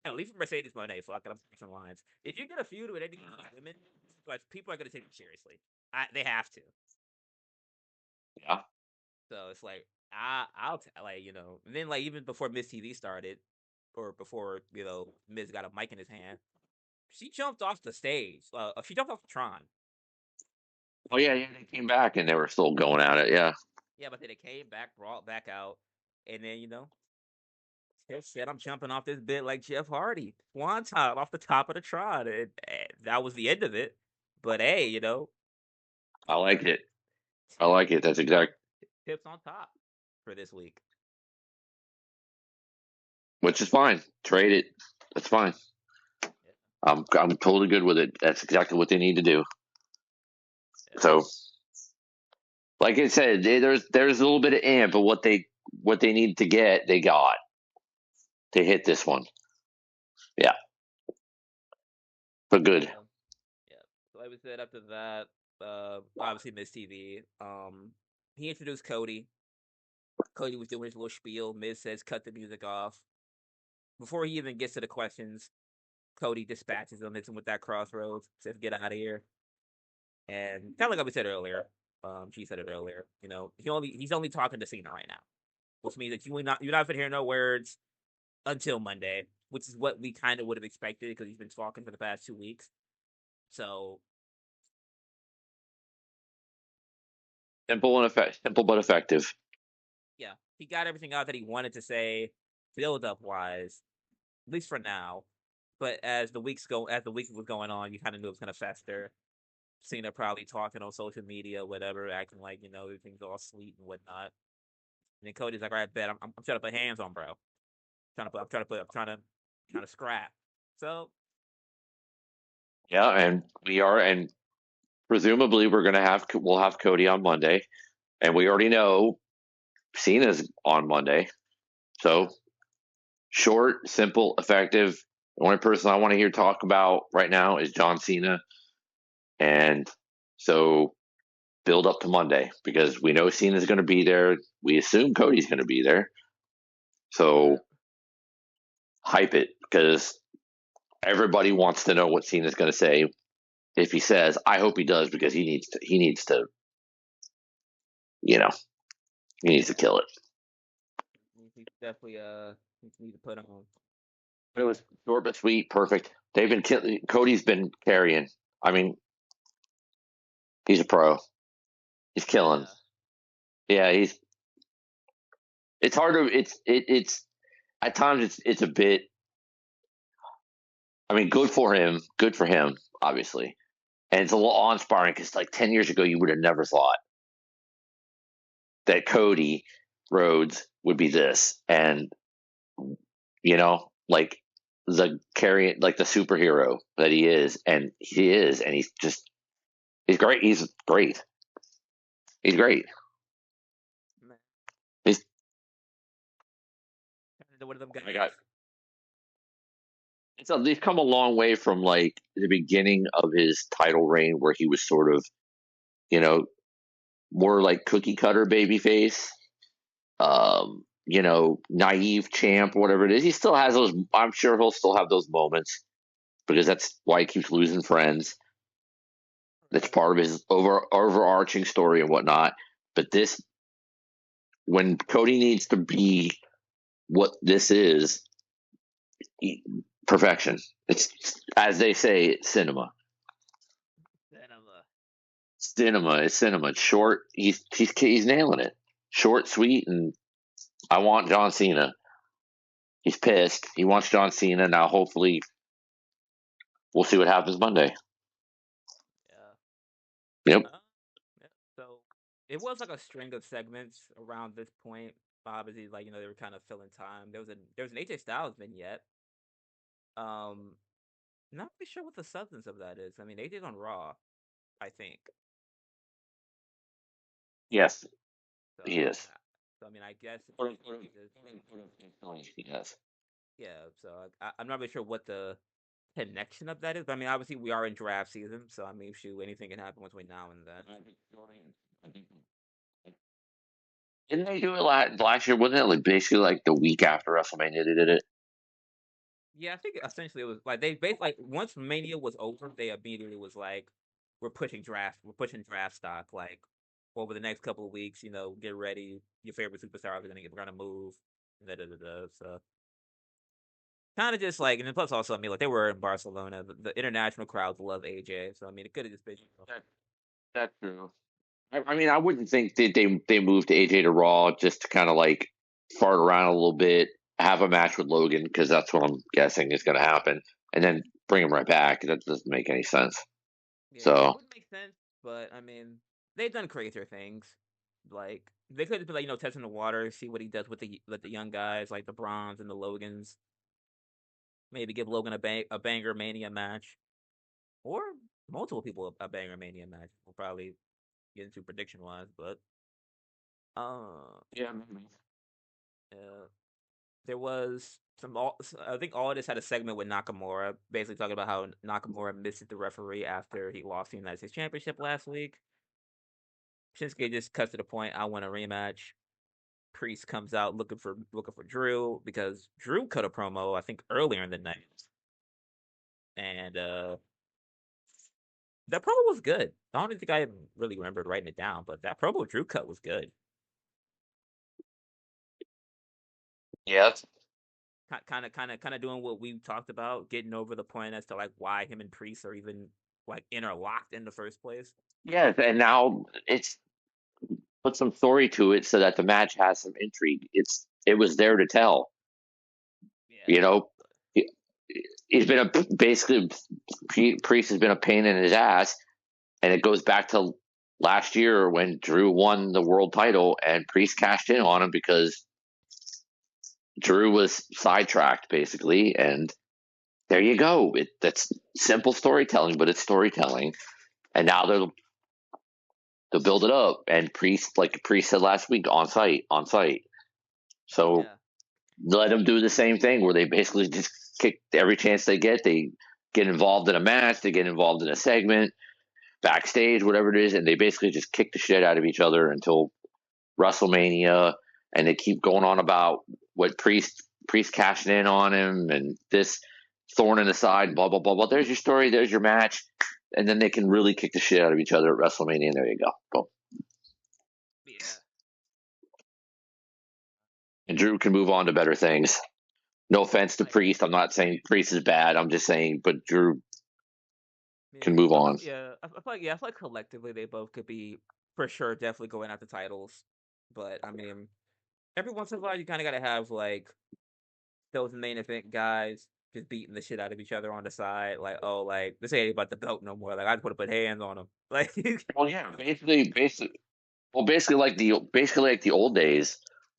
and leave Mercedes Monet, fuck it, I'm some lines. If you get a feud with any of these women, like people are gonna take it seriously. They have to. Yeah. So it's like like and then like even before Miss TV started, or before Miz got a mic in his hand, she jumped off the stage. She jumped off the Tron. Oh yeah, yeah. They came back and they were still going at it. Yeah. Yeah, but then it came back, brought back out, and then Tiff said, "I'm jumping off this bit like Jeff Hardy, one time off the top of the Tron," and that was the end of it. But hey, I like it. I Tiff, like it. That's exact. Tiff's on top for this week. Which is fine. Trade it. That's fine. Yeah, I'm totally good with it. That's exactly what they need to do. yeah. So, like I said, there's a little bit of amp, but what they need to get, they got to hit this one. Yeah, but good. Yeah. Yeah. So like we said, after that, obviously Miz TV. He introduced Cody. Cody was doing his little spiel. Miz says, "Cut the music off." Before he even gets to the questions, Cody dispatches him, hits him with that crossroads, says, "Get out of here." And kind of like we said earlier, she said it earlier. He's only talking to Cena right now, which means that you're not gonna hear no words until Monday, which is what we kind of would have expected because he's been talking for the past 2 weeks. So Simple but effective. yeah, he got everything out that he wanted to say, build up wise, at least for now. But as the week was going on, you kind of knew it was gonna fester. Cena probably talking on social media, whatever, acting like everything's all sweet and whatnot. And then Cody's like, "All right, bet I'm trying to put hands on bro. I'm trying to scrap." So Yeah, and we are, and presumably we'll have Cody on Monday, and we already know Cena's on Monday. So short, simple, effective. The only person I want to hear talk about right now is John Cena, and so build up to Monday because we know Cena's going to be there. We assume Cody's going to be there, so hype it because everybody wants to know what Cena's going to say. If he says, I hope he does because he needs to. He needs to. You know, he needs to yeah, kill it. he definitely need to put on. It was short but sweet, perfect. They've been Cody's been carrying. I mean, he's a pro. He's killing. Yeah, Yeah, he's. It's hard to. It's at times it's a bit. I mean, good for him. Good for him, obviously, and it's a little awe-inspiring because like 10 years ago, you would have never thought that Cody Rhodes would be this, and like the carry, like the superhero that he is, and he's great. He's great. He's great. man, He's kind of one of them I guys. got. He's come a long way from like the beginning of his title reign, where he was sort of, you know, more like cookie cutter babyface, naive champ, whatever it is. He still has those. I'm sure he'll still have those moments because that's why he keeps losing friends. That's Right. part of his overarching story and whatnot. But when Cody needs to be what this is, perfection. It's as they say, cinema. Cinema. Cinema is cinema. It's short. He's nailing it. Short, sweet, and I want John Cena. He's pissed. He wants John Cena now. Hopefully, we'll see what happens Monday. Yeah. Yep. Uh, yeah. So it was like a string of segments around this point. Obviously, like they were kind of filling time. There was an AJ Styles vignette. Um, Not really sure what the substance of that is. I mean, AJ's on Raw, I think. Yes. So He is. I guess Yes. yeah. So I'm not really sure what the connection of that is. But I mean, obviously we are in draft season, so I mean, shoot, anything can happen between now and then. Didn't they do it last year? Wasn't it like basically like the week after WrestleMania they did it? Yeah, I think essentially it was like they basically like once Mania was over, they immediately was like, we're pushing draft stock like over the next couple of weeks. Get ready. Your favorite superstars we're gonna move. Da, da, da, da. So kind of just like, and then plus also, I mean, like they were in Barcelona. The international crowds love AJ, so I mean, it could have just been. That's true. I mean, I wouldn't think that they moved AJ to Raw just to kind of like fart around a little bit, have a match with Logan because that's what I'm guessing is going to happen, and then bring him right back. That doesn't make any sense. Yeah, it So would make sense, but I mean, they've done crazier things. Like they could have been like testing the water, see what he does with the young guys like the Browns and the Logans. Maybe give Logan a banger Mania match, or multiple people a banger Mania match. We'll probably get into prediction wise, but uh, yeah, maybe. uh there was I think all of this had a segment with Nakamura, basically talking about how Nakamura missed the referee after he lost the United States Championship last week. Shinsuke just cuts to the point. I want a rematch. Priest comes out looking for Drew because Drew cut a promo I think earlier in the night, and that promo was good. I don't think I really remembered writing it down, but that promo Drew cut was good. Yeah, Kind of doing what we talked about, getting over the point as to like why him and Priest are even like interlocked in the first place. yeah, and now it's put some story to it so that the match has some intrigue. It was there to tell. Yeah, You know, he, he's been a basically Priest has been a pain in his ass, and it goes back to last year when Drew won the world title and Priest cashed in on him because Drew was sidetracked basically, and there you go. That's simple storytelling, but it's storytelling. And now they'll build it up. And Priest, like Priest said last week, on site, on site. So yeah, let them do the same thing where they basically just kick every chance they get. They get involved in a match, they get involved in a segment, backstage, whatever it is, and they basically just kick the shit out of each other until WrestleMania. And they keep going on about what Priest cashing in on him and this thorn in the side, blah blah blah blah. There's your story. There's your match, and then they can really kick the shit out of each other at WrestleMania. And there you go. Boom. yeah. And Drew can move on to better things. No offense to Like Priest. I'm not saying Priest is bad. I'm just saying, but Drew can yeah, move on. I feel like collectively they both could be for sure definitely going after titles, but I mean every once in a while you kind of got to have like those main event guys just beating the shit out of each other on the side. Like, oh, like this ain't about the belt no more. Like, I just want to put hands on them. Like, Well, yeah, basically like the old days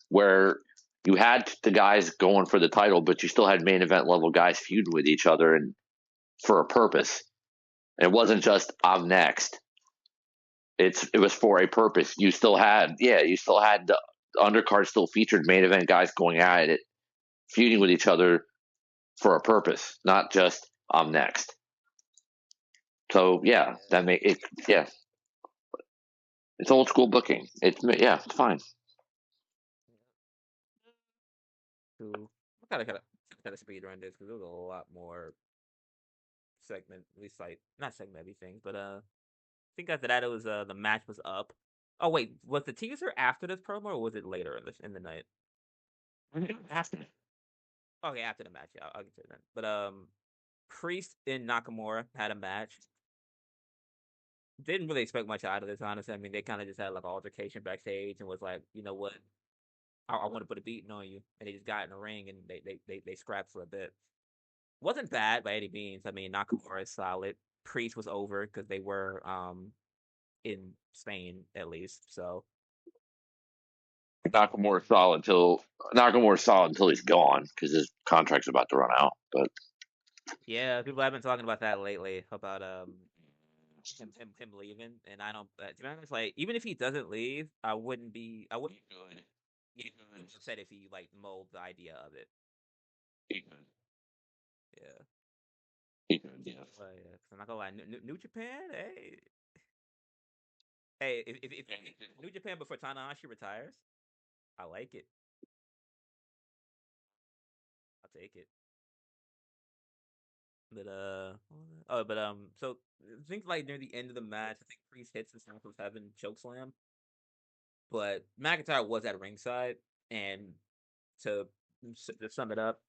where you had the guys going for the title, but you still had main event level guys feuding with each other and for a purpose. And it wasn't just I'm next. It was for a purpose. You still had the undercard still featured main event guys going at it, feuding with each other for a purpose, not just I'm next. So yeah, yeah. that make it yeah, it's old school booking. It's fine. To kind of speed run this because there was a lot more segment, at least like not segment everything, but I think after that it was the match was up. Oh wait, was the teaser after this promo or was it later in the night? Okay, after the match, yeah, I'll get to that. But Priest and Nakamura had a match. Didn't really expect much out of this, honestly. I mean, they kind of just had like an altercation backstage and was like, you know what, I want to put a beating on you, and they just got in the ring and they scrapped for a bit. Wasn't bad by any means. I mean, Nakamura is solid. Priest was over because they were in Spain at least. So Nakamura solid until he's gone because his contract's about to run out. But yeah, people have been talking about that lately about him leaving, and I don't. To be honest, like even if he doesn't leave, I wouldn't he get could, upset if he like mold the idea of it. he could, Yeah, he could, yes. but yeah, 'cause I'm not gonna lie, New Japan, hey, if New Japan before Tanahashi retires, I like it. I'll take it. But so I think like near the end of the match, I think Priest hits the South of Heaven chokeslam, but McIntyre was at ringside, and to to sum it up,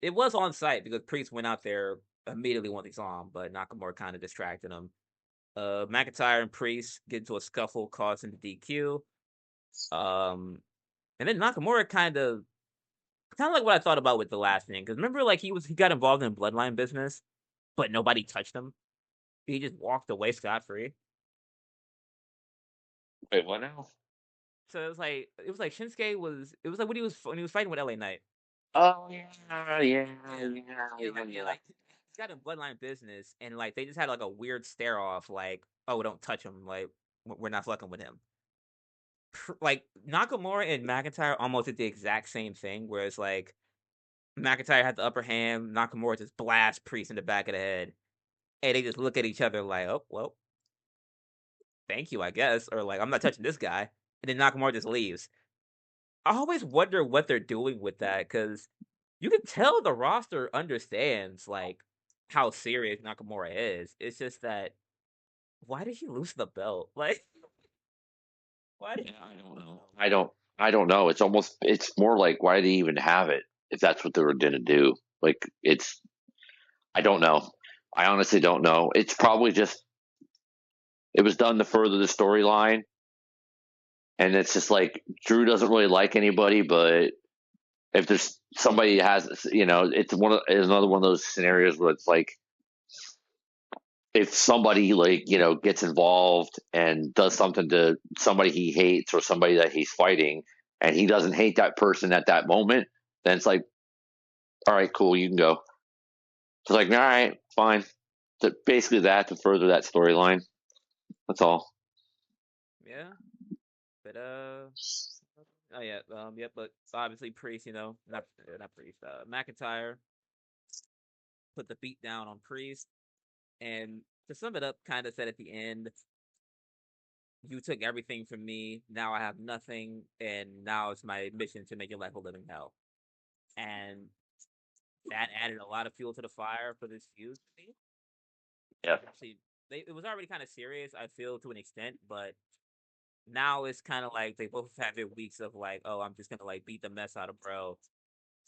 it was on site because Priest went out there immediately once he saw him, but Nakamura kind of distracted him. McIntyre and Priest get into a scuffle, causing the DQ. Um, and then Nakamura kind of like what I thought about with the last thing, because remember, like he got involved in bloodline business, but nobody touched him. He just walked away scot free. Wait, what now? So it was like Shinsuke was it was like when he was fighting with LA Knight. Oh yeah, yeah, Yeah, yeah, yeah, yeah. like he's got in bloodline business, and like they just had like a weird stare off, like, oh, don't touch him, like we're not fucking with him. Like Nakamura and McIntyre almost did the exact same thing, whereas like McIntyre had the upper hand, Nakamura just blast Priest in the back of the head, and they just look at each other like, oh well, thank you, I guess, or like I'm not touching this guy, and then Nakamura just leaves. I always wonder what they're doing with that because you can tell the roster understands like how serious Nakamura is. It's just that why did he lose the belt? Like why did Yeah, I don't know. I don't know. It's more like why do they even have it if that's what they were gonna do? Like I don't know. I honestly don't know. It's probably just it was done to further the storyline, and it's just like Drew doesn't really like anybody, but if there's somebody has, it's another one of those scenarios where it's like if somebody like gets involved and does something to somebody he hates or somebody that he's fighting, and he doesn't hate that person at that moment, then it's like, all right, cool, you can go. It's like, all right, fine. So basically, that to further that storyline. That's all. yeah. But oh yeah, yep, but obviously Priest, not Priest, McIntyre put the beat down on Priest, and to sum it up, kind of said at the end, you took everything from me. Now I have nothing, and now it's my mission to make your life a living hell. And that added a lot of fuel to the fire for this feud to me. Yeah. Actually, it was already kind of serious, I feel, to an extent, but now it's kind of like they both have their weeks of like, oh, I'm just gonna like beat the mess out of bro.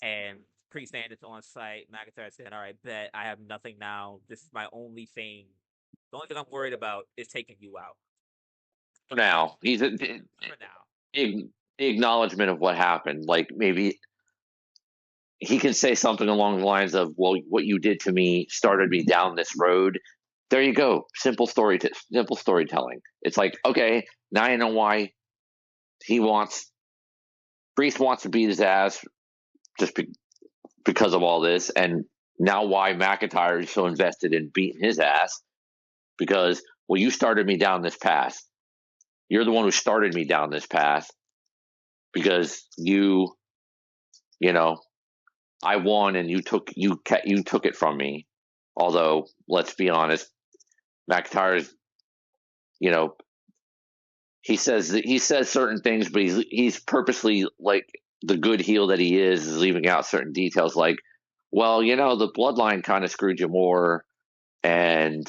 And Priest saying it's on site. McIntyre saying, all right, bet I have nothing now. This is my only thing. The only thing I'm worried about is taking you out For now, for now. the acknowledgement of what happened. Like maybe he can say something along the lines of, "Well, what you did to me started me down this road." There you go. Simple storytelling. It's like, okay, now I know why he wants Priest wants to beat his ass just because of all this, and now why McIntyre is so invested in beating his ass because well, you started me down this path. You're the one who started me down this path because you know, I won and you took it from me. Although, let's be honest, McIntyre's, you know, he says certain things, but he's purposely like the good heel that he is leaving out certain details like, well, the bloodline kind of screwed you more, and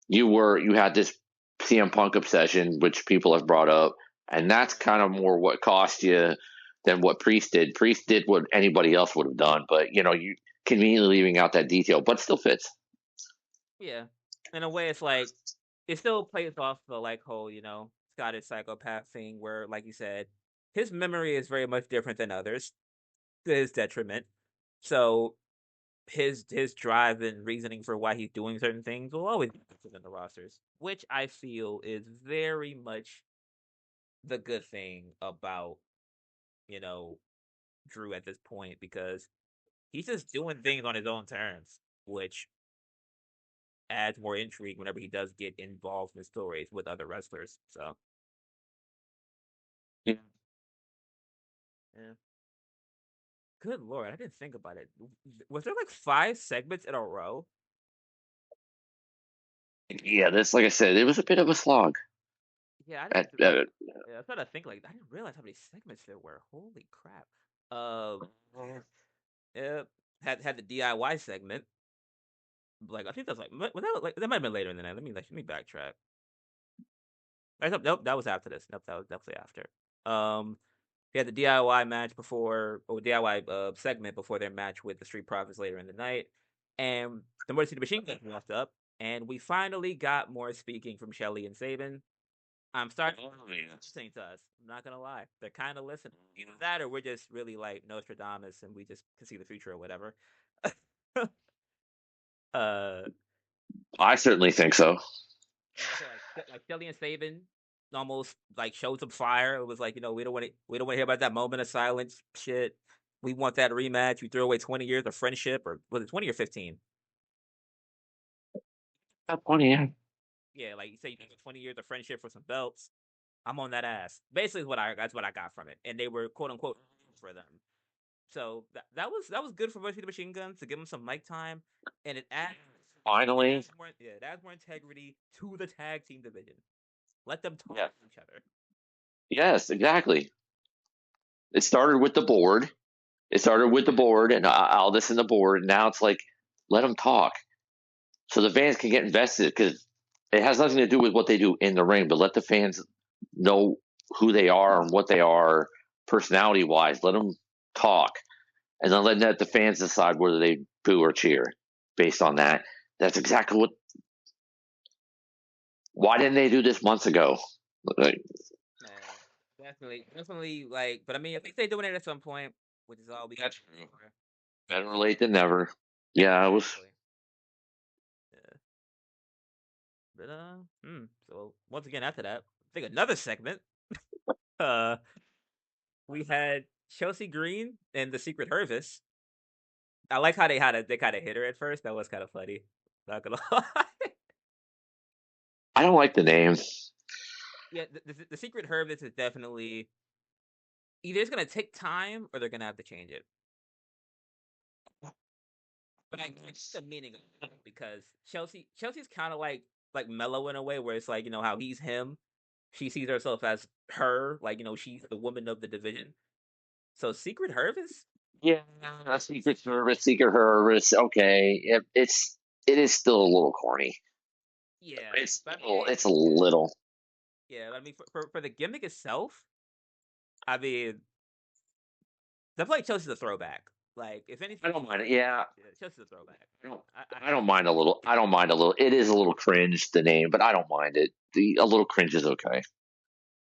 you had this CM Punk obsession, which people have brought up, and that's kind of more what cost you than what Priest did. Priest did what anybody else would have done, but you conveniently leaving out that detail, but still fits. Yeah. In a way, it's like it still plays off the like whole, Scottish psychopath thing where, like you said, his memory is very much different than others to his detriment. So his drive and reasoning for why he's doing certain things will always be different than the rosters, which I feel is very much the good thing about, you know, Drew at this point because he's just doing things on his own terms, which adds more intrigue whenever he does get involved in stories with other wrestlers. So, Yeah, yeah. Good lord, I didn't think about it. Was there like 5 segments in a row? yeah. This, like I said, it was a bit of a slog. Yeah, I At, didn't. Yeah, I was trying to think like I didn't realize how many segments there were. Holy crap! Yeah, had the DIY segment. Like I think that's like that might have been later than that. Let me backtrack. Nope, that was after this. Nope, that was definitely after. He had the DIY match before, or DIY segment before their match with the Street Profits later in the night, and the Motor City Machine Guns walked up, and we finally got more speaking from Shelly and Saban. I'm starting listening to us. I'm not gonna lie, they're kind of listening. Either that, or we're just really like Nostradamus, and we just can see the future or whatever. uh, I certainly think so. like I said, like Shelly and Saban almost like showed some fire. It was like we don't want to hear about that moment of silence shit. We want that rematch. You throw away 20 years of friendship, or was it 20 or 15? That's funny, yeah. Yeah, like you say, 20 years of friendship for some belts. I'm on that ass. Basically, that's what I got from it, and they were quote unquote for them. So that was good for Bushie the Machine Guns to give them some mic time, and Finally, it adds more integrity to the tag team division. Let them talk yeah, to each other. yes, exactly. It started with the board. It started with the board and Aldis and the board. And now it's like, let them talk so the fans can get invested because it has nothing to do with what they do in the ring, but let the fans know who they are and what they are personality wise. Let them talk and then let the fans decide whether they boo or cheer based on that. That's exactly what. Why didn't they do this months ago? Like, Man, definitely. Like, but I mean, I think they're doing it at some point, which is all we got. that's true. Better late than never. Yeah, it was. Exactly. Yeah. But So once again, after that, I think another segment. Uh, we had Chelsea Green and the Secret Hervis. I like how they kind of hit her at first. That was kind of funny. Not gonna lie. I don't like the name. Yeah, the Secret Hervis is definitely either it's gonna take time or they're gonna have to change it. But I get the meaning of it because Chelsea's kind of like mellow in a way where it's like how he's him. She sees herself as her, like she's the woman of the division. So Secret Hervis, Yeah, a Secret Service, Secret Service. Okay, it is still a little corny. yeah. It's But I mean, it's a little. yeah. I mean, for the gimmick itself, I mean, definitely Chelsea's a throwback. Like if I anything, don't mind it. Yeah, Chelsea's a throwback. I don't. I I don't mind a little. I don't mind a little. It is a little cringe the name, but I don't mind it. A little cringe is okay.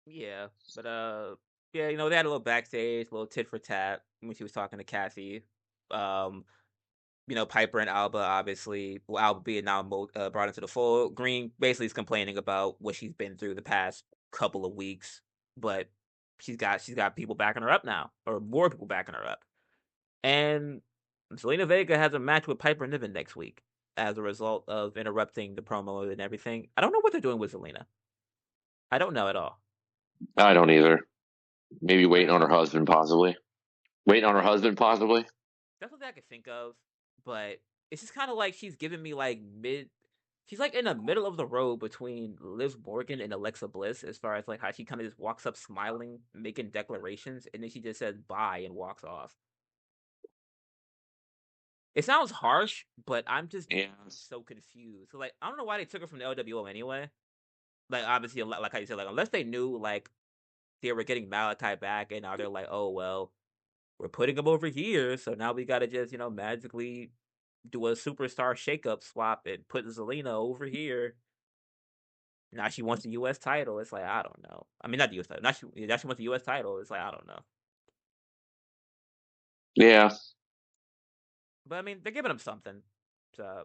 Yeah, but yeah, they had a little backstage, a little tit for tat when she was talking to Kathy. Um, Piper and Alba, obviously, well, Alba being now brought into the fold. Green basically is complaining about what she's been through the past couple of weeks, but she's got people backing her up now, or more people backing her up. And Selena Vega has a match with Piper Niven next week as a result of interrupting the promo and everything. I don't know what they're doing with Selena. I don't know at all. I don't either. Maybe But waiting on her husband, possibly. Waiting on her husband, possibly. that's what I could think of. But it's just kind of like she's giving me like mid. She's like in the middle of the road between Liv Morgan and Alexa Bliss, as far as like how she kind of just walks up smiling, making declarations, and then she just says bye and walks off. It sounds harsh, but I'm just Yeah. so confused. So like, I don't know why they took her from the LWO anyway. Like obviously, like how you said, like unless they knew like they were getting Malachi back, and now they're like, oh well, we're putting him over here, so now we gotta just magically do a superstar shakeup swap and put Zelina over here. Now she wants the U.S. title. It's like I don't know. I mean, not the U.S. title. Now she wants the U.S. title. It's like I don't know. Yeah. But I mean, they're giving him something. So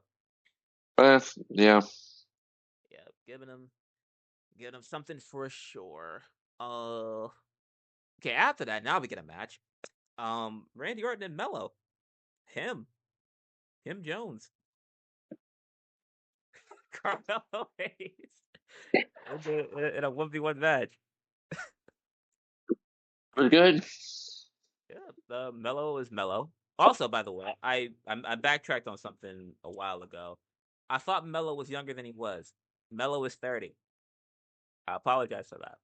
Yeah. yeah, giving him something for sure. Uh, okay. After that, now we get a match. Randy Orton and Mello. Him, him Jones, Carmelo Hayes in a 1v1 match. Pretty good. Yeah, Mello is Mello. Also, by the way, I backtracked on something a while ago. I thought Mello was younger than he was. Mello is 30. I apologize for that.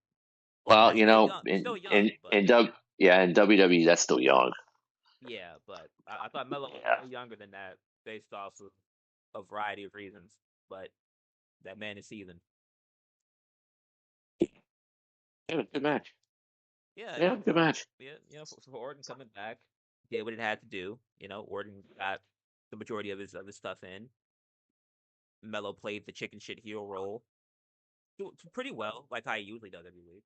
Well, That's still young, but yeah, in WWE that's still young. yeah, but I thought Mello was Yeah. way younger than that based off of a variety of reasons. But that man is seasoned. Yeah, good match. Yeah, Yeah, good match. yeah, for Orton coming back, did what it had to do. Orton got the majority of his stuff in. Mello played the chicken shit heel role pretty well, like how he usually does every week.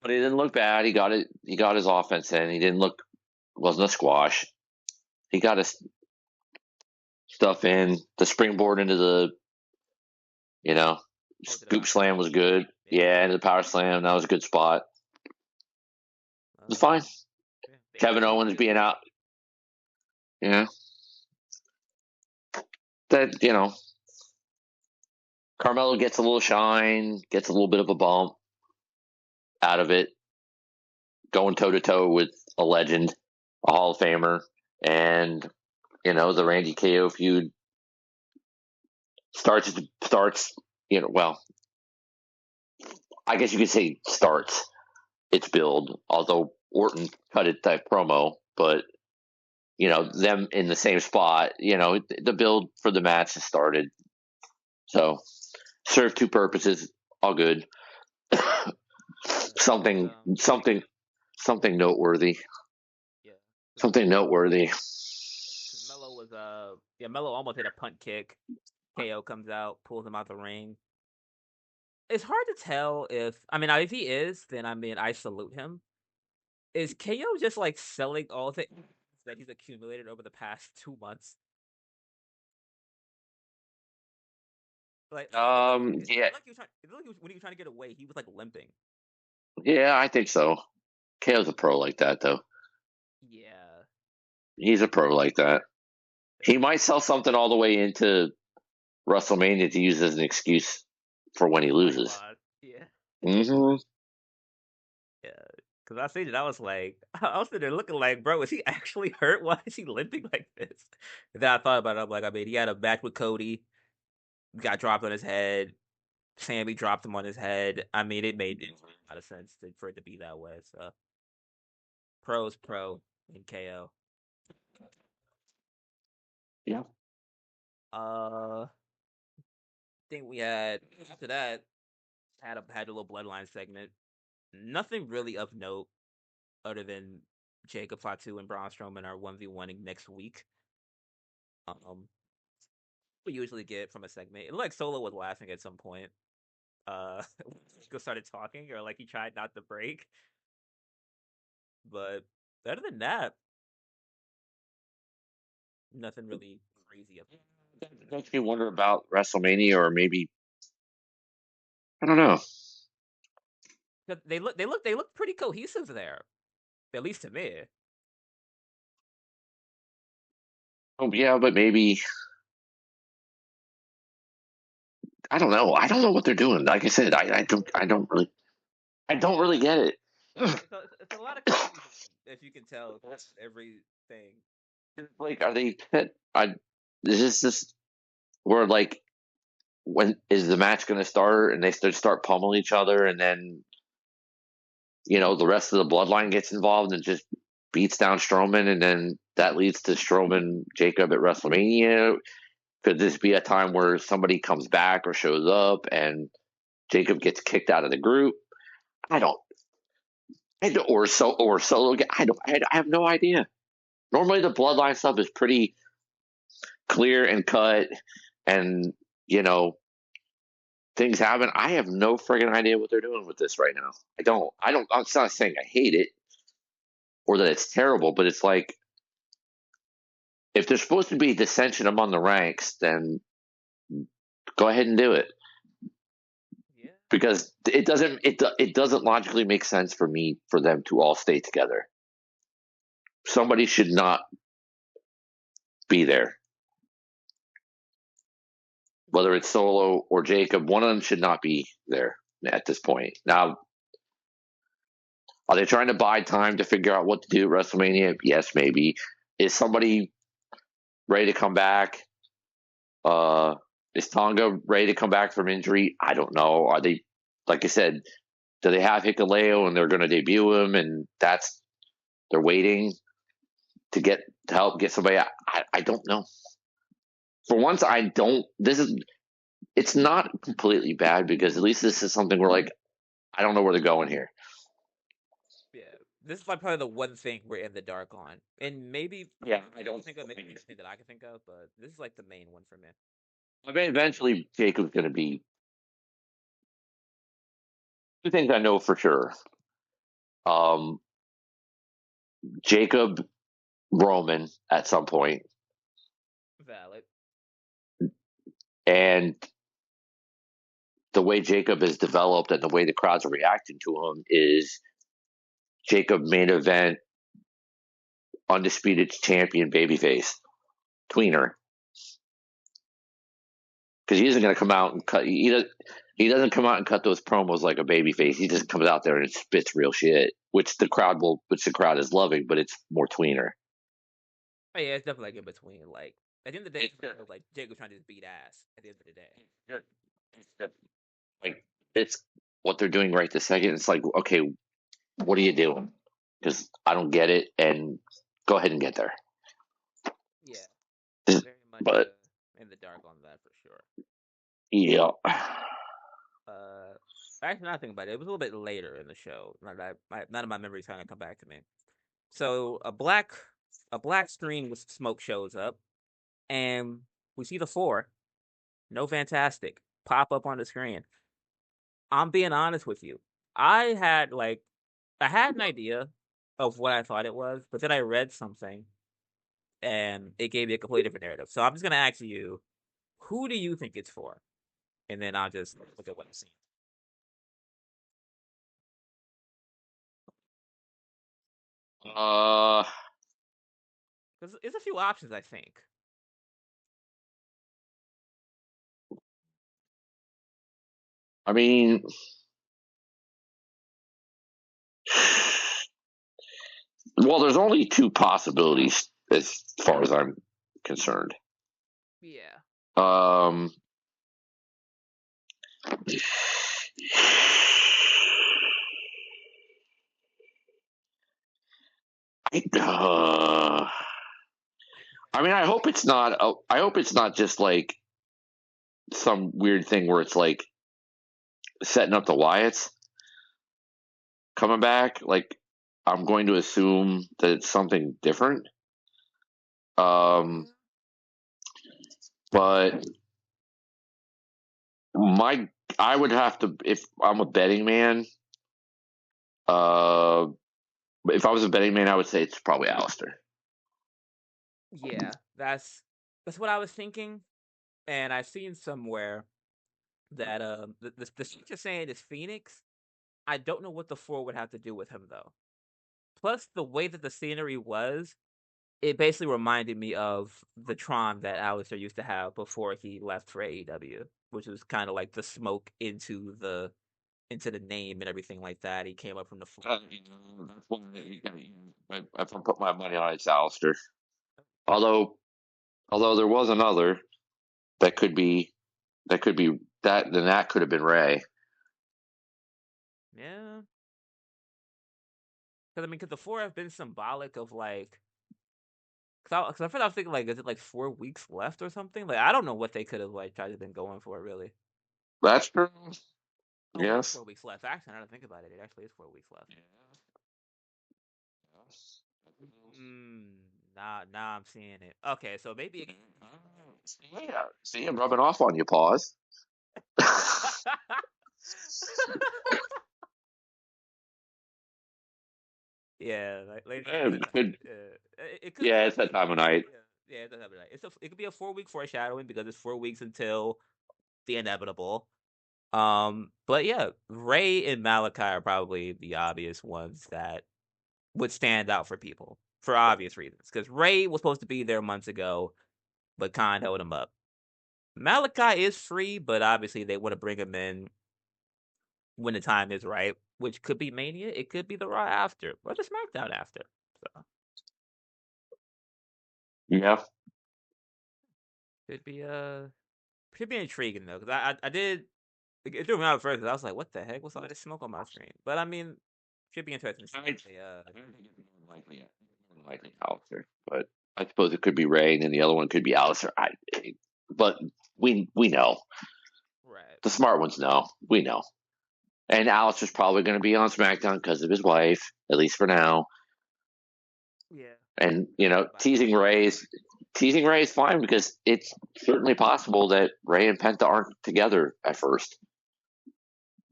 But he didn't look bad. He got it. He got his offense in. He didn't look. Wasn't a squash. He got his stuff in. The springboard into the you know Oh, to the scoop power slam slam. was good. Yeah. Yeah, into the power slam. That was a good spot. It was fine. Yeah. Kevin They Owens did being out. Yeah, that Carmelo gets a little shine, gets a little bit of a bump out of it, going toe to toe with a legend, a Hall of Famer, and the Randy KO feud starts. Well, I guess you could say starts its build. Although Orton cut it that promo, but them in the same spot. The build for the match has started, so serve two purposes. All good. Yeah. something, something, something noteworthy. Yeah. Something noteworthy. Because Mello was Mello almost hit a punt kick. KO comes out, pulls him out the ring. It's hard to tell if he is, then I salute him. Is KO just like selling all the that he's accumulated over the past 2 months? Like Yeah, it looked like when he was trying to get away, he was like limping. yeah, I think so. KO's a pro like that, though. Yeah. He's a pro like that. He might sell something all the way into WrestleMania to use as an excuse for when he When he loses. lost. Yeah. Hmm. Yeah. Because I seen it, I was like, I was sitting there looking like, bro, is he actually hurt? Why is he limping like this? And then I thought about it. I'm like, he had a match with Cody, got dropped on his head. Sammy dropped him on his head. It made a lot of sense for it to be that way. So, pro's pro in KO. Yeah. I think we had after that had a little bloodline segment. Nothing really of note other than Jacob Fatu and Braun Strowman are 1v1ing next week. Um, we usually get from a segment. It looked like Solo was laughing at some point. Go started talking or like he tried not to break. But other than that, nothing really crazy. That makes me wonder about WrestleMania, or maybe I don't know. They look pretty cohesive there, at least to me. Oh, yeah, but maybe I don't know. I don't know what they're doing. Like I said, I don't really get it. It's a lot of confusion, as you can tell. Everything. Like, are they? I is this where like when is the match going to start and they start pummeling each other, and then the rest of the bloodline gets involved and just beats down Strowman, and then that leads to Strowman Jacob at WrestleMania. Could this be a time where somebody comes back or shows up and Jacob gets kicked out of the group? I don't. or solo. I have no idea. Normally, the bloodline stuff is pretty clear and cut, and you know things happen. I have no friggin' idea what they're doing with this right now. I don't. I don't. I'm not saying I hate it or that it's terrible, but it's like if there's supposed to be dissension among the ranks, then go ahead and do it Yeah. because it doesn't logically make sense for me for them to all stay together. Somebody should not be there, whether it's Solo or Jacob. One of them should not be there at this point. Now, are they trying to buy time to figure out what to do at WrestleMania? Yes, maybe. Is somebody ready to come back? Uh, is Tonga ready to come back from injury? I don't know. Are they, like I said, do they have Hikuleo and they're going to debut him and they're waiting to help get somebody? I don't know. For once, I don't. It's not completely bad because at least this is something where like I don't know where they're going here. Yeah. This is like probably the one thing we're in the dark on, and maybe Yeah, I I don't don't. think of maybe anything that I can think of, but this is like the main one for me. I mean, eventually Jacob's going to be. Two things I know for sure. Um, Jacob Roman at some point, Valid. and the way Jacob is developed and the way the crowds are reacting to him is Jacob main event undisputed champion babyface tweener because he isn't going to come out and cut. He doesn't come out and cut those promos like a babyface. He just comes out there and spits real shit, which the crowd is loving, but it's more tweener. Oh yeah, it's definitely like in between. Like at the end of the day, It's it's like, like Jacob trying to just beat ass. At the end of the day. like it's what they're doing right this second. It's like, okay, what are you doing? Because I don't get it, and go ahead and get there. Yeah, very much But in the dark on that for sure. yeah, Uh, actually, not thinking about it. It was a little bit later in the show. None of my memories kind of come back to me. So a black screen with smoke shows up, and we see the four. No fantastic pop up on the screen. I'm being honest with you. I had like I had an idea of what I thought it was, but then I read something and it gave me a completely different narrative. So I'm just gonna ask you, who do you think it's for? And then I'll just look at what I'm seeing. uh, Because there's a few options, I think. I mean, well, there's only two possibilities as far as I'm concerned. Yeah. Um, I, uh, I mean, I hope it's not. I hope it's not just like some weird thing where it's like setting up the Wyatts coming back. Like, I'm going to assume that it's something different. Um, Yeah. but my, I would have to if I'm a betting man. Uh, if I was a betting man, I would say it's probably Alistair. Yeah. That's what I was thinking. And I've seen somewhere that the sheet you're saying is Phoenix. I don't know what the four would have to do with him though. Plus the way that the scenery was, it basically reminded me of the Tron that Alistair used to have before he left for AEW, which was kind of like the smoke into the name and everything like that. He came up from the floor. That's one that if I put my money on it, it's Alistair. Although, although there was another that could be that could have been Ray. Yeah, because I mean, could the four have been symbolic of like? Because I was thinking like, is it like 4 weeks left or something? Like I don't know what they could have like tried to been going for really. That's true. Oh, it is Yes. 4 weeks left. Actually, now that I think about it, it actually is 4 weeks left. Now I'm seeing it. Okay, so maybe. Yeah. See, I'm rubbing off on you. Pause. Yeah, like later. It could, It could yeah, be. it's that time of night. Yeah, it doesn't have a night. It could be a 4 week foreshadowing because it's 4 weeks until the inevitable. But yeah, Ray and Malachi are probably the obvious ones that would stand out for people for obvious reasons. Because Ray was supposed to be there months ago, but Khan held him up. Malachi is free, but obviously they want to bring him in when the time is right, which could be Mania, it could be the Raw after, or the SmackDown after. So Yeah. could be should be intriguing though, because I did it threw me out first because I was like, what the heck? What's all this smoke on my screen? But I mean, should be interesting to see. I don't think it's more likely, more likely Alistair, but I suppose it could be Ray, and then the other one could be Alistair. But we know Right. the smart ones know. We know, and Alistair's probably going to be on SmackDown because of his wife, at least for now. Yeah. And teasing Ray is fine because it's certainly possible that Ray and Penta aren't together at first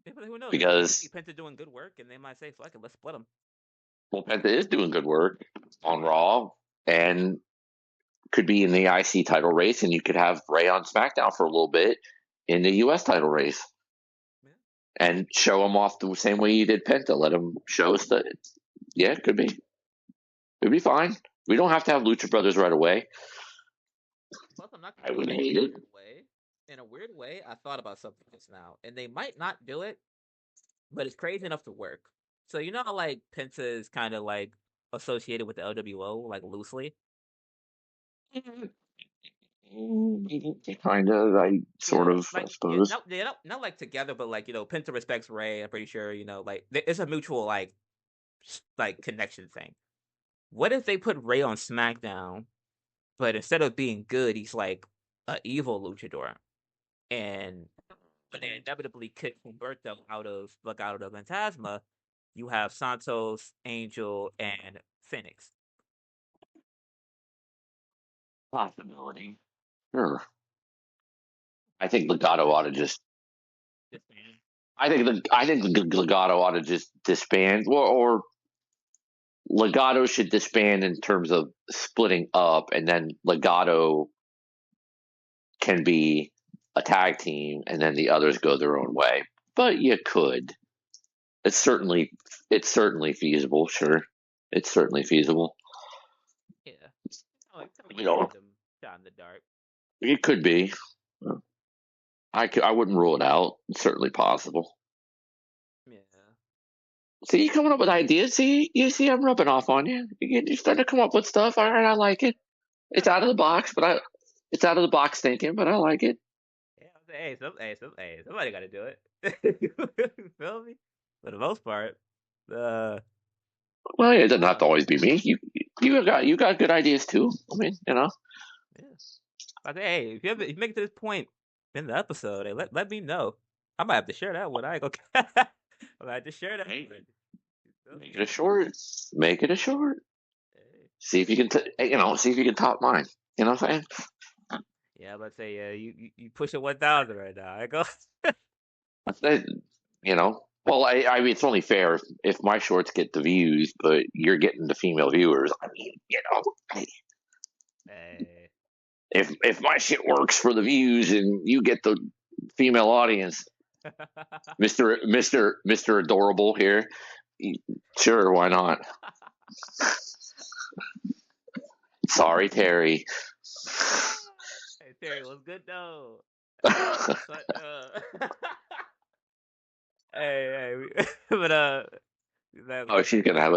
Yeah, but who knows? It could be because Penta doing good work, and they might say, "Fuck it, let's split them." well, Penta is doing good work on Raw and could be in the IC title race, and you could have Ray on SmackDown for a little bit in the US title race Yeah. and show him off the same way you did Penta. Let him show us that, yeah, it could be. It'd be fine. We don't have to have Lucha Brothers right away. Plus, I'm not I gonna wouldn't lie. hate it. In a weird way, I thought about something just now, and they might not do it, but it's crazy enough to work. So you know how like Penta is kind of like associated with the LWO, like loosely. Kind of, I sort Yeah, of, I like suppose. not like together, but like Penta respects Ray. I'm pretty sure like it's a mutual like connection thing. What if they put Ray on SmackDown, but instead of being good, he's like a evil luchador, and when they inevitably kick Humberto out of Fantasma, you have Santos, Angel, and Phoenix. Possibility. Sure. I think Legato ought to just. Just saying. I think Legato ought to just disband, or Legato should disband in terms of splitting up, and then Legato can be a tag team, and then the others go their own way. But you could. It's Yeah, certainly it's certainly feasible. Sure, it's certainly feasible. yeah. Oh, it's kind of like We a don't. random shot in the dark. It could be. I wouldn't rule it out. It's certainly possible. Yeah. See, you coming up with ideas. See, you see, I'm rubbing off on you. You're starting to come up with stuff. All right, I like it. It's out of the box, it's out of the box thinking, but I like it. Yeah, I'm saying, hey, somebody got to do it. You feel me? For the most part, uh, Well, it doesn't have to uh, always be me. You got good ideas too. I mean, yeah. I say, hey, if you make it to this point in the episode, hey, let me know. I might have to share that one. I ain't gonna. I might have to share that. hey, One. You feel make me? it a short. Make it a short. Hey. See if you can, see if you can top mine. You know what I'm saying? Yeah, I'm about to say, yeah, you pushing 1,000 right now. I go. That- well, I mean, it's only fair if my shorts get the views, but you're getting the female viewers. I mean, Hey. if my shit works for the views and you get the female audience, Mister Adorable here, sure, why not? Sorry, Terry. Hey Terry, what's good though? Oh, Son, hey, but that,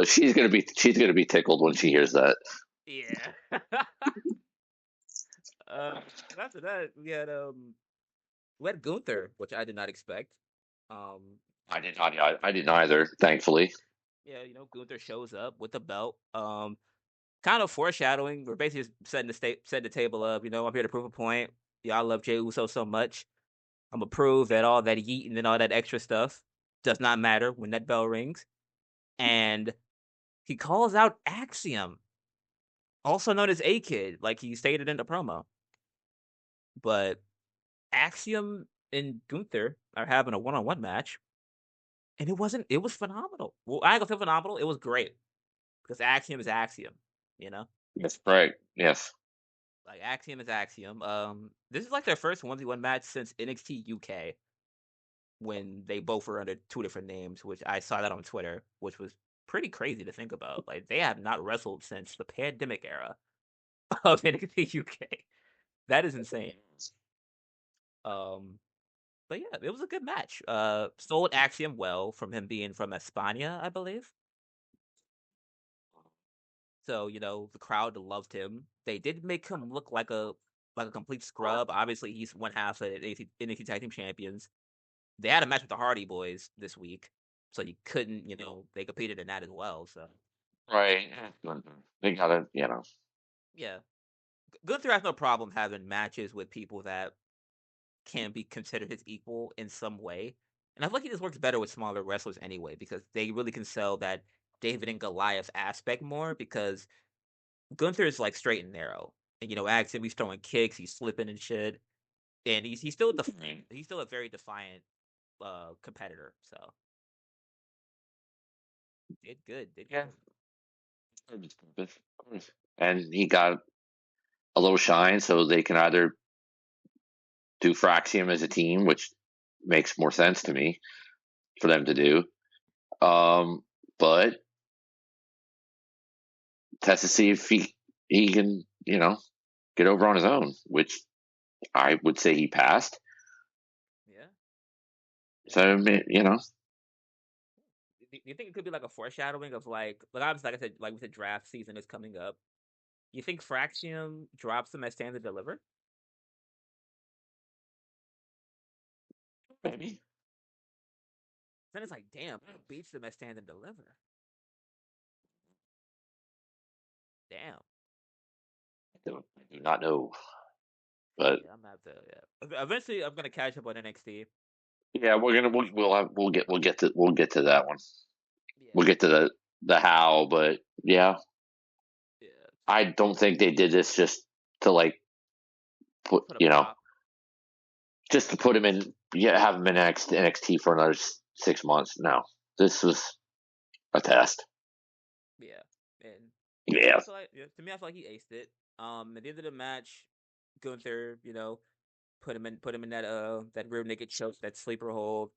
she's gonna be tickled when she hears that. yeah. uh, After that, we had Gunther, which I did not expect. Um, I didn't either. Thankfully, yeah, Gunther shows up with the belt. Kind of foreshadowing. We're basically just setting the table up. I'm here to prove a point. Y'all love Jey Uso so much. I'm gonna prove that all that yeeting and all that extra stuff does not matter when that bell rings. And he calls out Axiom. also known as A Kid, like he stated in the promo. But Axiom and Gunther are having a one-on-one match, and it was phenomenal. Well, I ain't gonna say phenomenal. It was great because Axiom is Axiom, you know. That's right. Yes. Like Axiom is Axiom. This is like their first 1v1 match since NXT UK when they both were under two different names, which I saw that on Twitter, which was pretty crazy to think about. Like they have not wrestled since the pandemic era of NXT UK. That is insane. Um, but yeah, it was a good match. Sold Axiom well from him being from España, I believe. So the crowd loved him. They did make him look like a complete scrub. Obviously, he's one half of NXT Tag Team Champions. They had a match with the Hardy Boys this week, so you couldn't, they competed in that as well. So Right. They gotta, yeah, Gunther has no problem having matches with people that can be considered his equal in some way. And I feel like he just works better with smaller wrestlers anyway because they really can sell that David and Goliath aspect more because Gunther is like straight and narrow. And Axiom, he's throwing kicks, he's slipping and shit. And he's still Right. he's still a very defiant competitor. So did good, did Yeah. good. And he got a little shine, so they can either do Fraxium as a team, which makes more sense to me for them to do. But test to see if he can, get over on his own, which I would say he passed. Yeah. So Do you think it could be like a foreshadowing of like obviously like I said, like with the draft season is coming up? You think Fraxium drops them as Stand to Deliver? maybe. Then it's like, damn, beats them as Stand and Deliver. Damn. I do not know, but Yeah, I'm gonna have to. Yeah. Eventually, I'm gonna catch up on NXT. yeah, we'll get to that one. We'll Yeah, get to the how, but yeah, yeah. I don't think they did this just to like put Put a pop. just to put him in, yeah, have him in NXT for another 6 months. No, this was a test. Yeah, and to me, Yeah, I feel like I feel like he aced it. At the end of the match, Gunther, put him in that rear naked choke, that sleeper hold.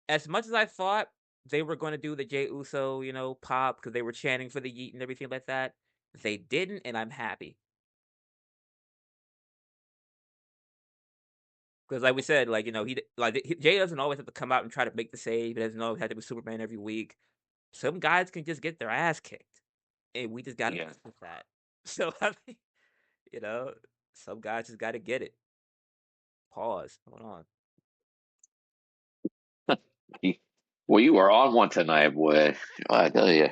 As much as I thought they were going to do the Jey Uso, pop because they were chanting for the Yeet and everything like that, they didn't, and I'm happy. Because like we said, like Jay doesn't always have to come out and try to make the save. He doesn't always have to be Superman every week. Some guys can just get their ass kicked, and we just gotta yeah. live with that. So I mean, you know, some guys just gotta get it. Pause. Hold on. Well, you are on one tonight, boy. I tell you,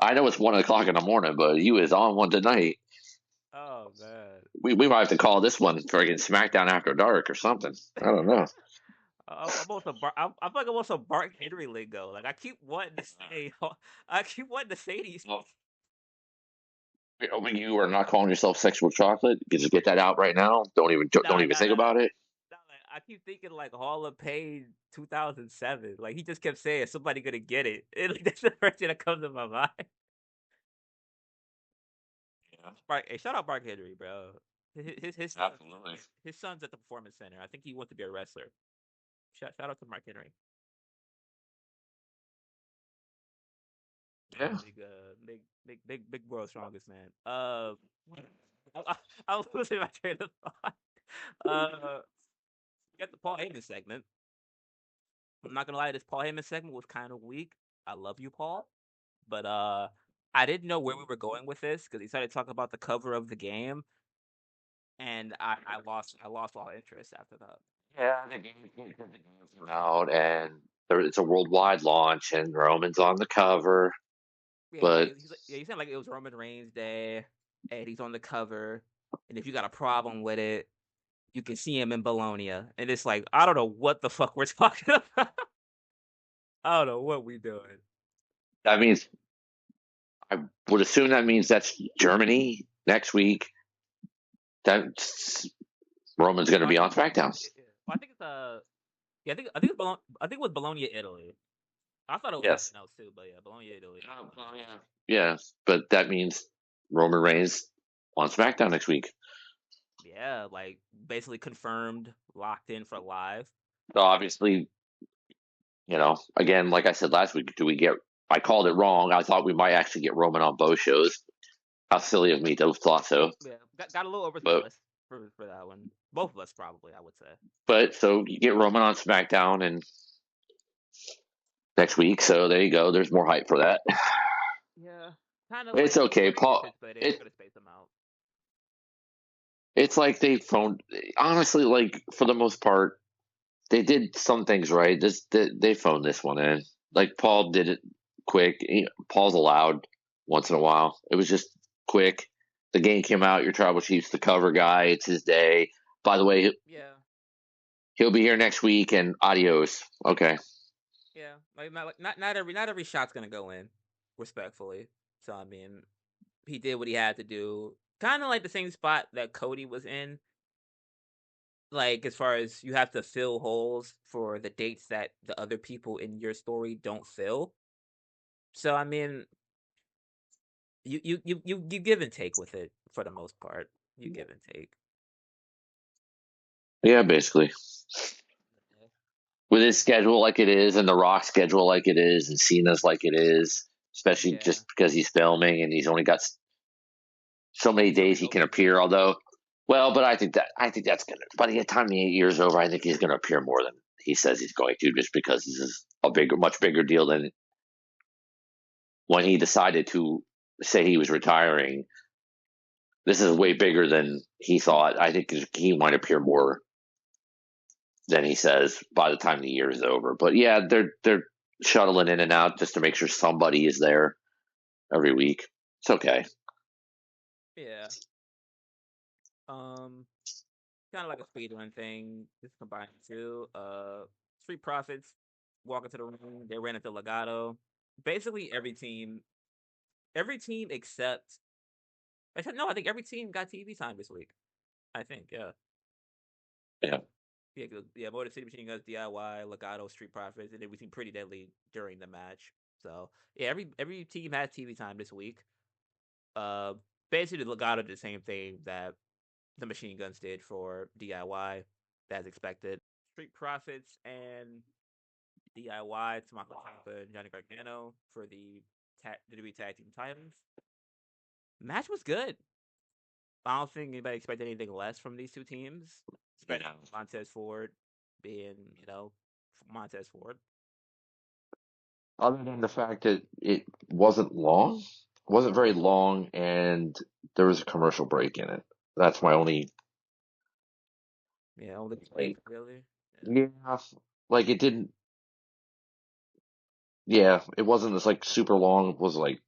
I know it's 1 o'clock in the morning, but you is on one tonight. Oh man. We might have to call this one friggin' SmackDown After Dark or something. I don't know. I'm also I feel like I'm also Bart Henry lingo. Like I keep wanting to say, I keep wanting to say these. Well, you are not calling yourself sexual chocolate. You can just get that out right now. Don't Nah, even nah, think nah, nah. about it. Nah, like, I keep thinking like Hall of Pain 2007. Like he just kept saying somebody gonna get it. And, like, that's the first thing that comes to my mind. Yeah, Hey, shout out Mark Henry, bro. His absolutely. his son's at the performance center. I think he wants to be a wrestler. Shout out to Mark Henry. Yeah. Big world strongest man. I, I was losing my train of thought. Uh, we got the Paul Heyman segment. I'm not gonna lie, this Paul Heyman segment was kind of weak. I love you, Paul, but I didn't know where we were going with this because he started talking about the cover of the game, and I lost all interest after that. Yeah, the game came out, and it's a worldwide launch, and Roman's on the cover. Yeah, But he said like it was Roman Reigns Day, and he's on the cover, and if you got a problem with it, you can see him in Bologna, and it's like I don't know what the fuck we're talking about. I don't know what we doing. that means I would assume that means that's Germany. next week, that Roman's going to Oh, I be think on SmackDown. I think it's yeah, I think it was Bologna, Italy. I thought it was Yes. something else too, but yeah, Bologna, Italy. Oh, yeah. Yeah, but that means Roman Reigns on SmackDown next week. Yeah, like basically confirmed, locked in for live. So obviously, again, like I said last week, I called it wrong. I thought we might actually get Roman on both shows. How silly of me to have thought so. Yeah, got a little But overzealous for that one. Both of us probably, I would say. so you get Roman on SmackDown and next week. So there you go. There's more hype for that. Yeah, kind of It's like okay, Paul. anticipated. They're It gonna space them out. it's like they phoned. Honestly, like for the most part, they did some things right. They phoned this one in. Like Paul did it quick. Paul's allowed once in a while. It was just quick. The game came out. Your tribal chief's the cover guy. It's his day. By the way, Yeah, he'll be here next week. And adios. Okay. yeah. Not every shot's gonna go in, respectfully. So I mean, he did what he had to do. Kind of like the same spot that Cody was in. Like as far as you have to fill holes for the dates that the other people in your story don't fill. So I mean, you give and take with it for the most part. You give and take. Yeah, basically. With his schedule like it is, and The Rock schedule like it is, and Cena's like it is, especially Yeah, just because he's filming and he's only got so many so days many he can openings. appear. Although, well, but I think that's gonna by the time the 8 years over, I think he's gonna appear more than he says he's going to, just because this is much bigger deal than when he decided to say he was retiring. This is way bigger than he thought. I think he might appear more than he says by the time the year is over. But yeah, they're shuttling in and out just to make sure somebody is there every week. It's okay. Yeah. Um, kind of like a speedrun thing. Just combined two. Street Profits walk into the ring. They ran into Legato. Basically, every team except no, I think every team got TV time this week. I think, yeah. Yeah. Yeah, yeah, Motor City Machine Guns, DIY, Legato, Street Profits, and everything pretty deadly during the match. So yeah, every team had TV time this week. Uh, basically, Legato did the same thing that the Machine Guns did for DIY, as expected. Street Profits and DIY, Tommaso Ciampa and Johnny Gargano for the WWE Tag Team titles. Match was good. I don't think anybody expected anything less from these two teams. Right Especially now. Montez Ford being, Montez Ford. Other than the fact that it wasn't very long, and there was a commercial break in it. That's my only Yeah, only like, really. yeah, like it didn't. Yeah, it wasn't this like super long. It was like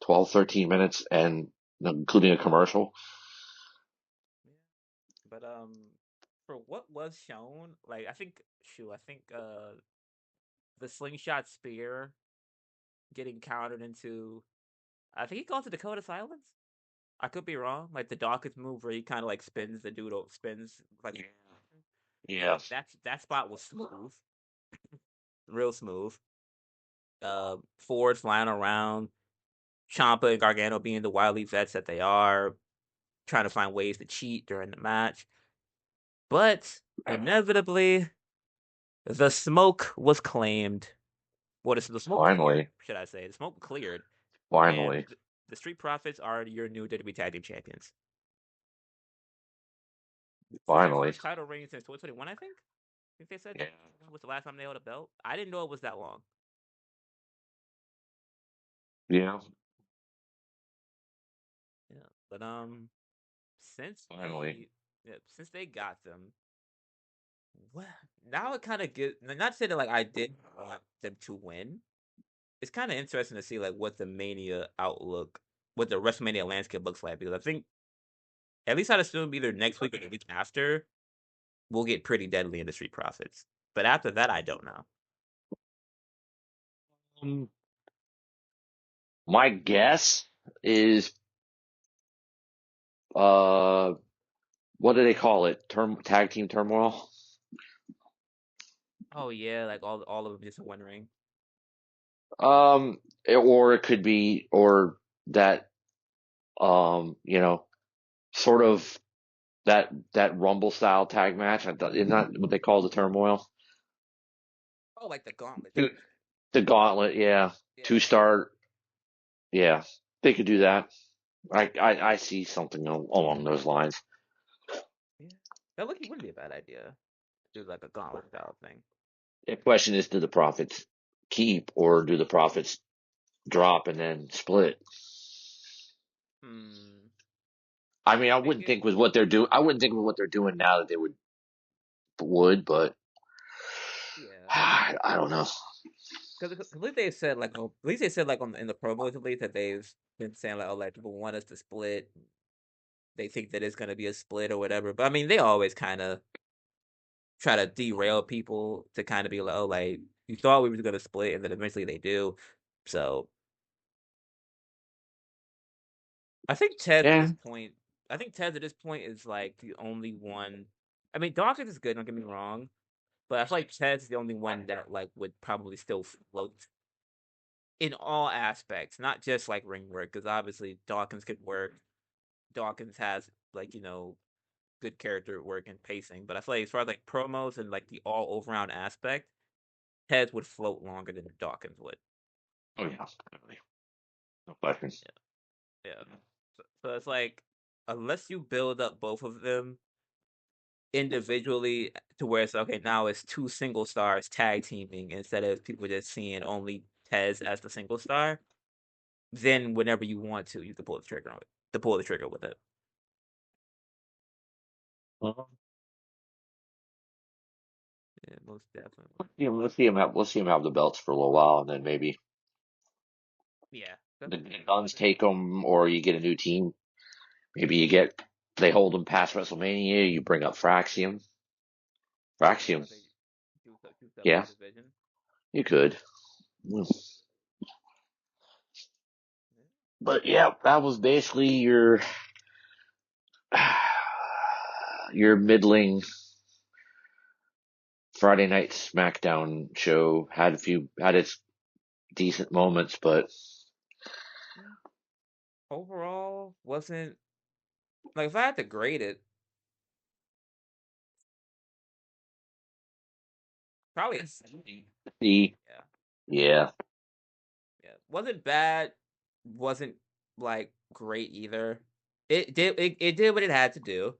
12, 13 minutes, and including a commercial. Yeah. But for what was shown, like I think the slingshot spear getting countered into, I think he called it Dakota Silence. I could be wrong. Like the Dawkins move where he kind of like spins the dude, spins like, Yeah, that spot was smooth, real smooth. Ford flying around, Champa and Gargano being the wily vets that they are, trying to find ways to cheat during the match. But inevitably, the smoke was claimed. What is the smoke cleared? finally, Should I say the smoke cleared? And finally, the Street Profits are your new WWE Tag Team Champions. This is their finally. first title reign since 2021, I think. I think they said Yeah, was the last time they held a belt. I didn't know it was that long. yeah, Yeah, but since finally. since they got them, well, now it kind of get not saying that like I did want them to win. It's kind of interesting to see like what the Mania outlook, what the WrestleMania landscape looks like because I think at least I'd assume either next week or the week after we'll get pretty deadly in the Street Profits. But after that, I don't know. Um, my guess is uh, what do they call it? Tag team turmoil. Oh yeah, like all of them just wondering. Or it could be, or that, you know, sort of that Rumble style tag match. I thought, isn't that what they call the turmoil? Oh, like the gauntlet The type shit. the gauntlet, yeah. Yeah, 2-star, yeah. They could do that. I see something along those lines. yeah. That look wouldn't be a bad idea. Do like a gauntlet style thing. The question is, do the profits keep or do the profits drop and then split? Hmm. I mean, I Make wouldn't it. think with what they're doing. I wouldn't think with what they're doing now that they but Yeah. I don't know. Because at least they said like, oh, at least they said like on in the promos at least that they've been saying like, oh, like people want us to split. They think that it's gonna be a split or whatever. But I mean, they always kind of try to derail people to kind of be like, oh, like you thought we were gonna split, and then eventually they do. So I think Ted at Yeah. this point, I think Ted at this point is like the only one. I mean, Dawkins is good. Don't get me wrong, but I feel like Ted's the only one that like would probably still float in all aspects, not just like ring work, because obviously Dawkins could work. Dawkins has like good character work and pacing, but I feel like as far as like promos and like the all over round aspect, Ted would float longer than Dawkins would. Oh yeah. Definitely. No question. Yeah, yeah. So it's like unless you build up both of them individually to where it's okay, now it's two single stars tag teaming instead of people just seeing only Tez as the single star, then whenever you want to, you can pull the trigger on it. To pull the trigger with it. Uh-huh. Yeah, most definitely. Let's see him have the belts for a little while, and then maybe Yeah, the definitely. Guns take them, or you get a new team. Maybe they hold them past WrestleMania. You bring up Fraxium. Yeah, Fraxium, like they juice up yeah, that division. you could. But yeah, that was basically your middling Friday night SmackDown show. Had its decent moments, but Yeah. Overall, wasn't like if I had to grade it, probably a C. the Yeah, yeah, yeah. Wasn't bad, wasn't like great either. It did what it had to do.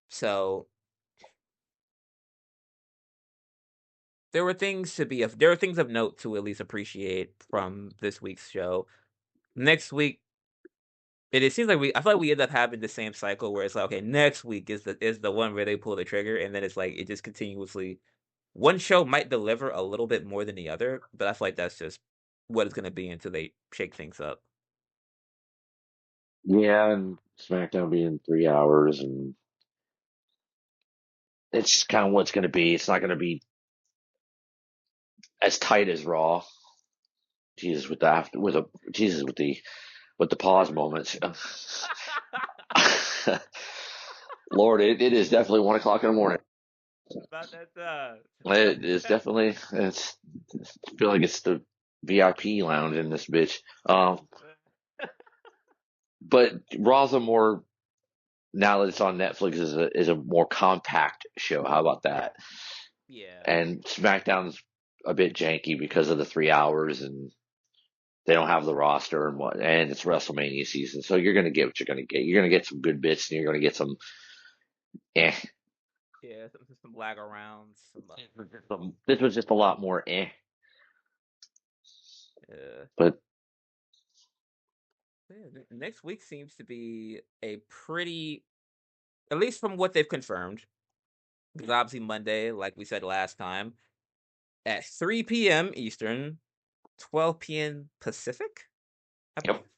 So there were things of note to at least appreciate from this week's show. Next week, it seems like I feel like we end up having the same cycle where it's like, okay, next week is the one where they pull the trigger, and then it's like it just continuously one show might deliver a little bit more than the other, but I feel like that's just what it's gonna be until they shake things up. yeah, and SmackDown being 3 hours, and it's kind of what it's going to be. It's not going to be as tight as Raw. Jesus with the after with a Jesus with the pause moments. Lord, it is definitely 1 o'clock in the morning. About that time. It is definitely I feel like it's the VIP lounge in this bitch. But Raw's a more now that it's on Netflix is a more compact show. How about that? Yeah, And SmackDown's a bit janky because of the 3 hours and they don't have the roster and it's WrestleMania season, so you're gonna get what you're gonna get. You're gonna get some good bits and you're gonna get some eh. yeah, some lag arounds, This was just a lot more eh. uh, But yeah, next week seems to be a pretty, at least from what they've confirmed, because obviously Monday, like we said last time, at 3 p.m. Eastern, 12 p.m. Pacific, I yep. believe.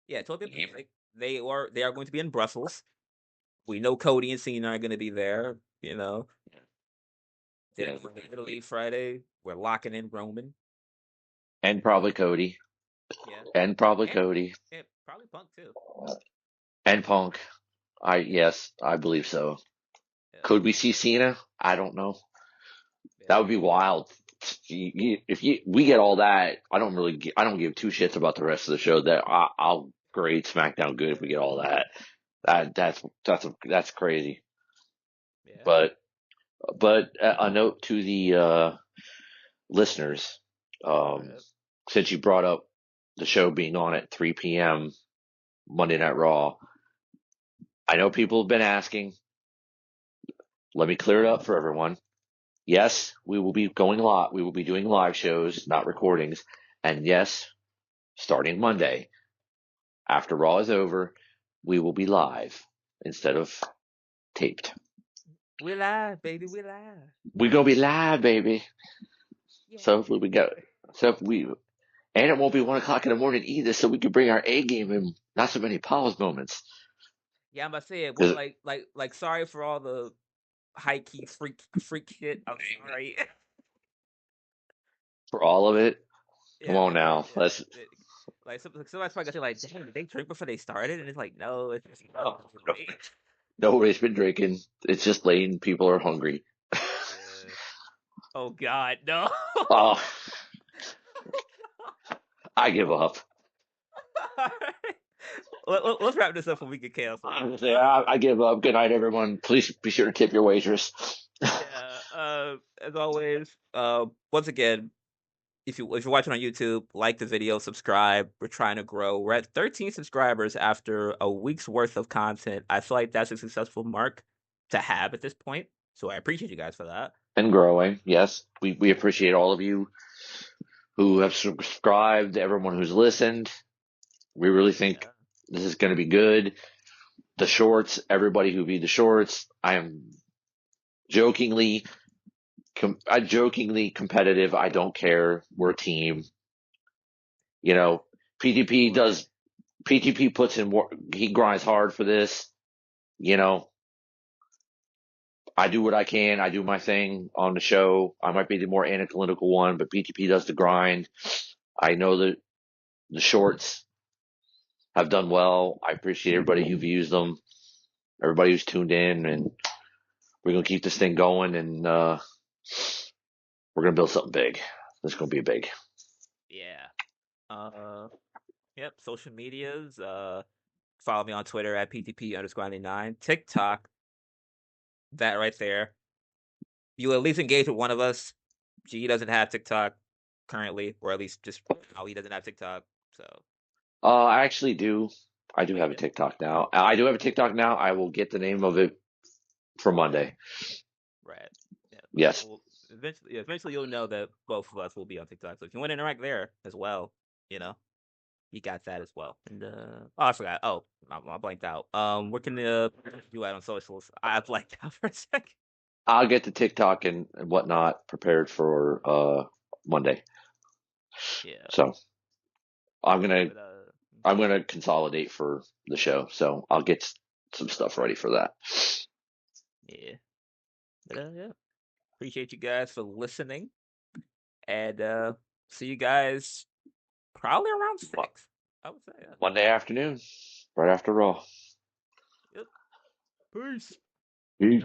Yeah, 12 p.m. Pacific. They are going to be in Brussels. We know Cody and Cena are going to be there. Then Yeah. Italy Friday. We're locking in Roman. And probably Cody. Yeah, And probably and Cody. probably Punk too. And Punk. Yes, I believe so. Yeah, Could we see Cena? I don't know. That would yeah, be wild. If we get all that, I don't give two shits about the rest of the show. I'll grade SmackDown good if we get all that. That's crazy. yeah. But a note to the listeners, um, Right. since you brought up the show being on at 3 p.m. Monday Night Raw, I know people have been asking. Let me clear it up for everyone. Yes, we will be going live. We will be doing live shows, not recordings. And yes, starting Monday, after Raw is over, we will be live instead of taped. We live, baby. We live. We're gonna be live, baby. Yeah. So hopefully we go. So if we and it won't be 1 o'clock in the morning either, so we can bring our A game in. Not so many pause moments. Yeah, I'm about to say it. What, Because sorry for all the high key freak shit. I'm sorry. for all of it, come Yeah, on for all of now. it. Yeah. Let's Somebody's probably gonna say like, "Damn, did they drink before they started?" And it's like, no, it's just no, nobody's been drinking. It's just late and people are hungry. Yeah. Oh God, no. Oh, I give up. Let's wrap this up before we get canceled. I give up. Good night, everyone. Please be sure to tip your waitress. Yeah. As always, once again, if you're watching on YouTube, like the video, subscribe. We're trying to grow. We're at 13 subscribers after a week's worth of content. I feel like that's a successful mark to have at this point. So I appreciate you guys for that. And growing. Yes, we appreciate all of you who have subscribed, everyone who's listened. We really think Yeah. this is going to be good. The shorts, everybody who viewed the shorts, I am jokingly, I jokingly competitive. I don't care. We're a team. You know, PTP Right. does. PTP puts in work. He grinds hard for this. You know, I do what I can. I do my thing on the show. I might be the more analytical one, but PTP does the grind. I know that the shorts have done well. I appreciate everybody who views them, everybody who's tuned in, and we're gonna keep this thing going, and we're gonna build something big. This is gonna be big. Yeah. Uh. Yep. Social medias. Follow me on Twitter at PTP_99. TikTok. That right there. You at least engage with one of us. G doesn't have TikTok currently, or at least just how he doesn't have TikTok. So, I actually do. I do oh, you have a do? TikTok now. I do have a TikTok now. I will get the name of it for Monday. Right. Yeah. Yes, Well, eventually you'll know that both of us will be on TikTok. So if you want to interact there as well, you know, you got that as well. And oh, I forgot. Oh, I blanked out. Where can you at on socials? I blanked out for a second. I'll get the TikTok and whatnot prepared for Monday. Yeah. So I'm gonna But I'm gonna consolidate for the show. So I'll get some stuff ready for that. yeah. But yeah. Appreciate you guys for listening, and see you guys probably around 6. I would say. Yeah. Monday afternoon, right after Raw. Yep. Peace. Peace.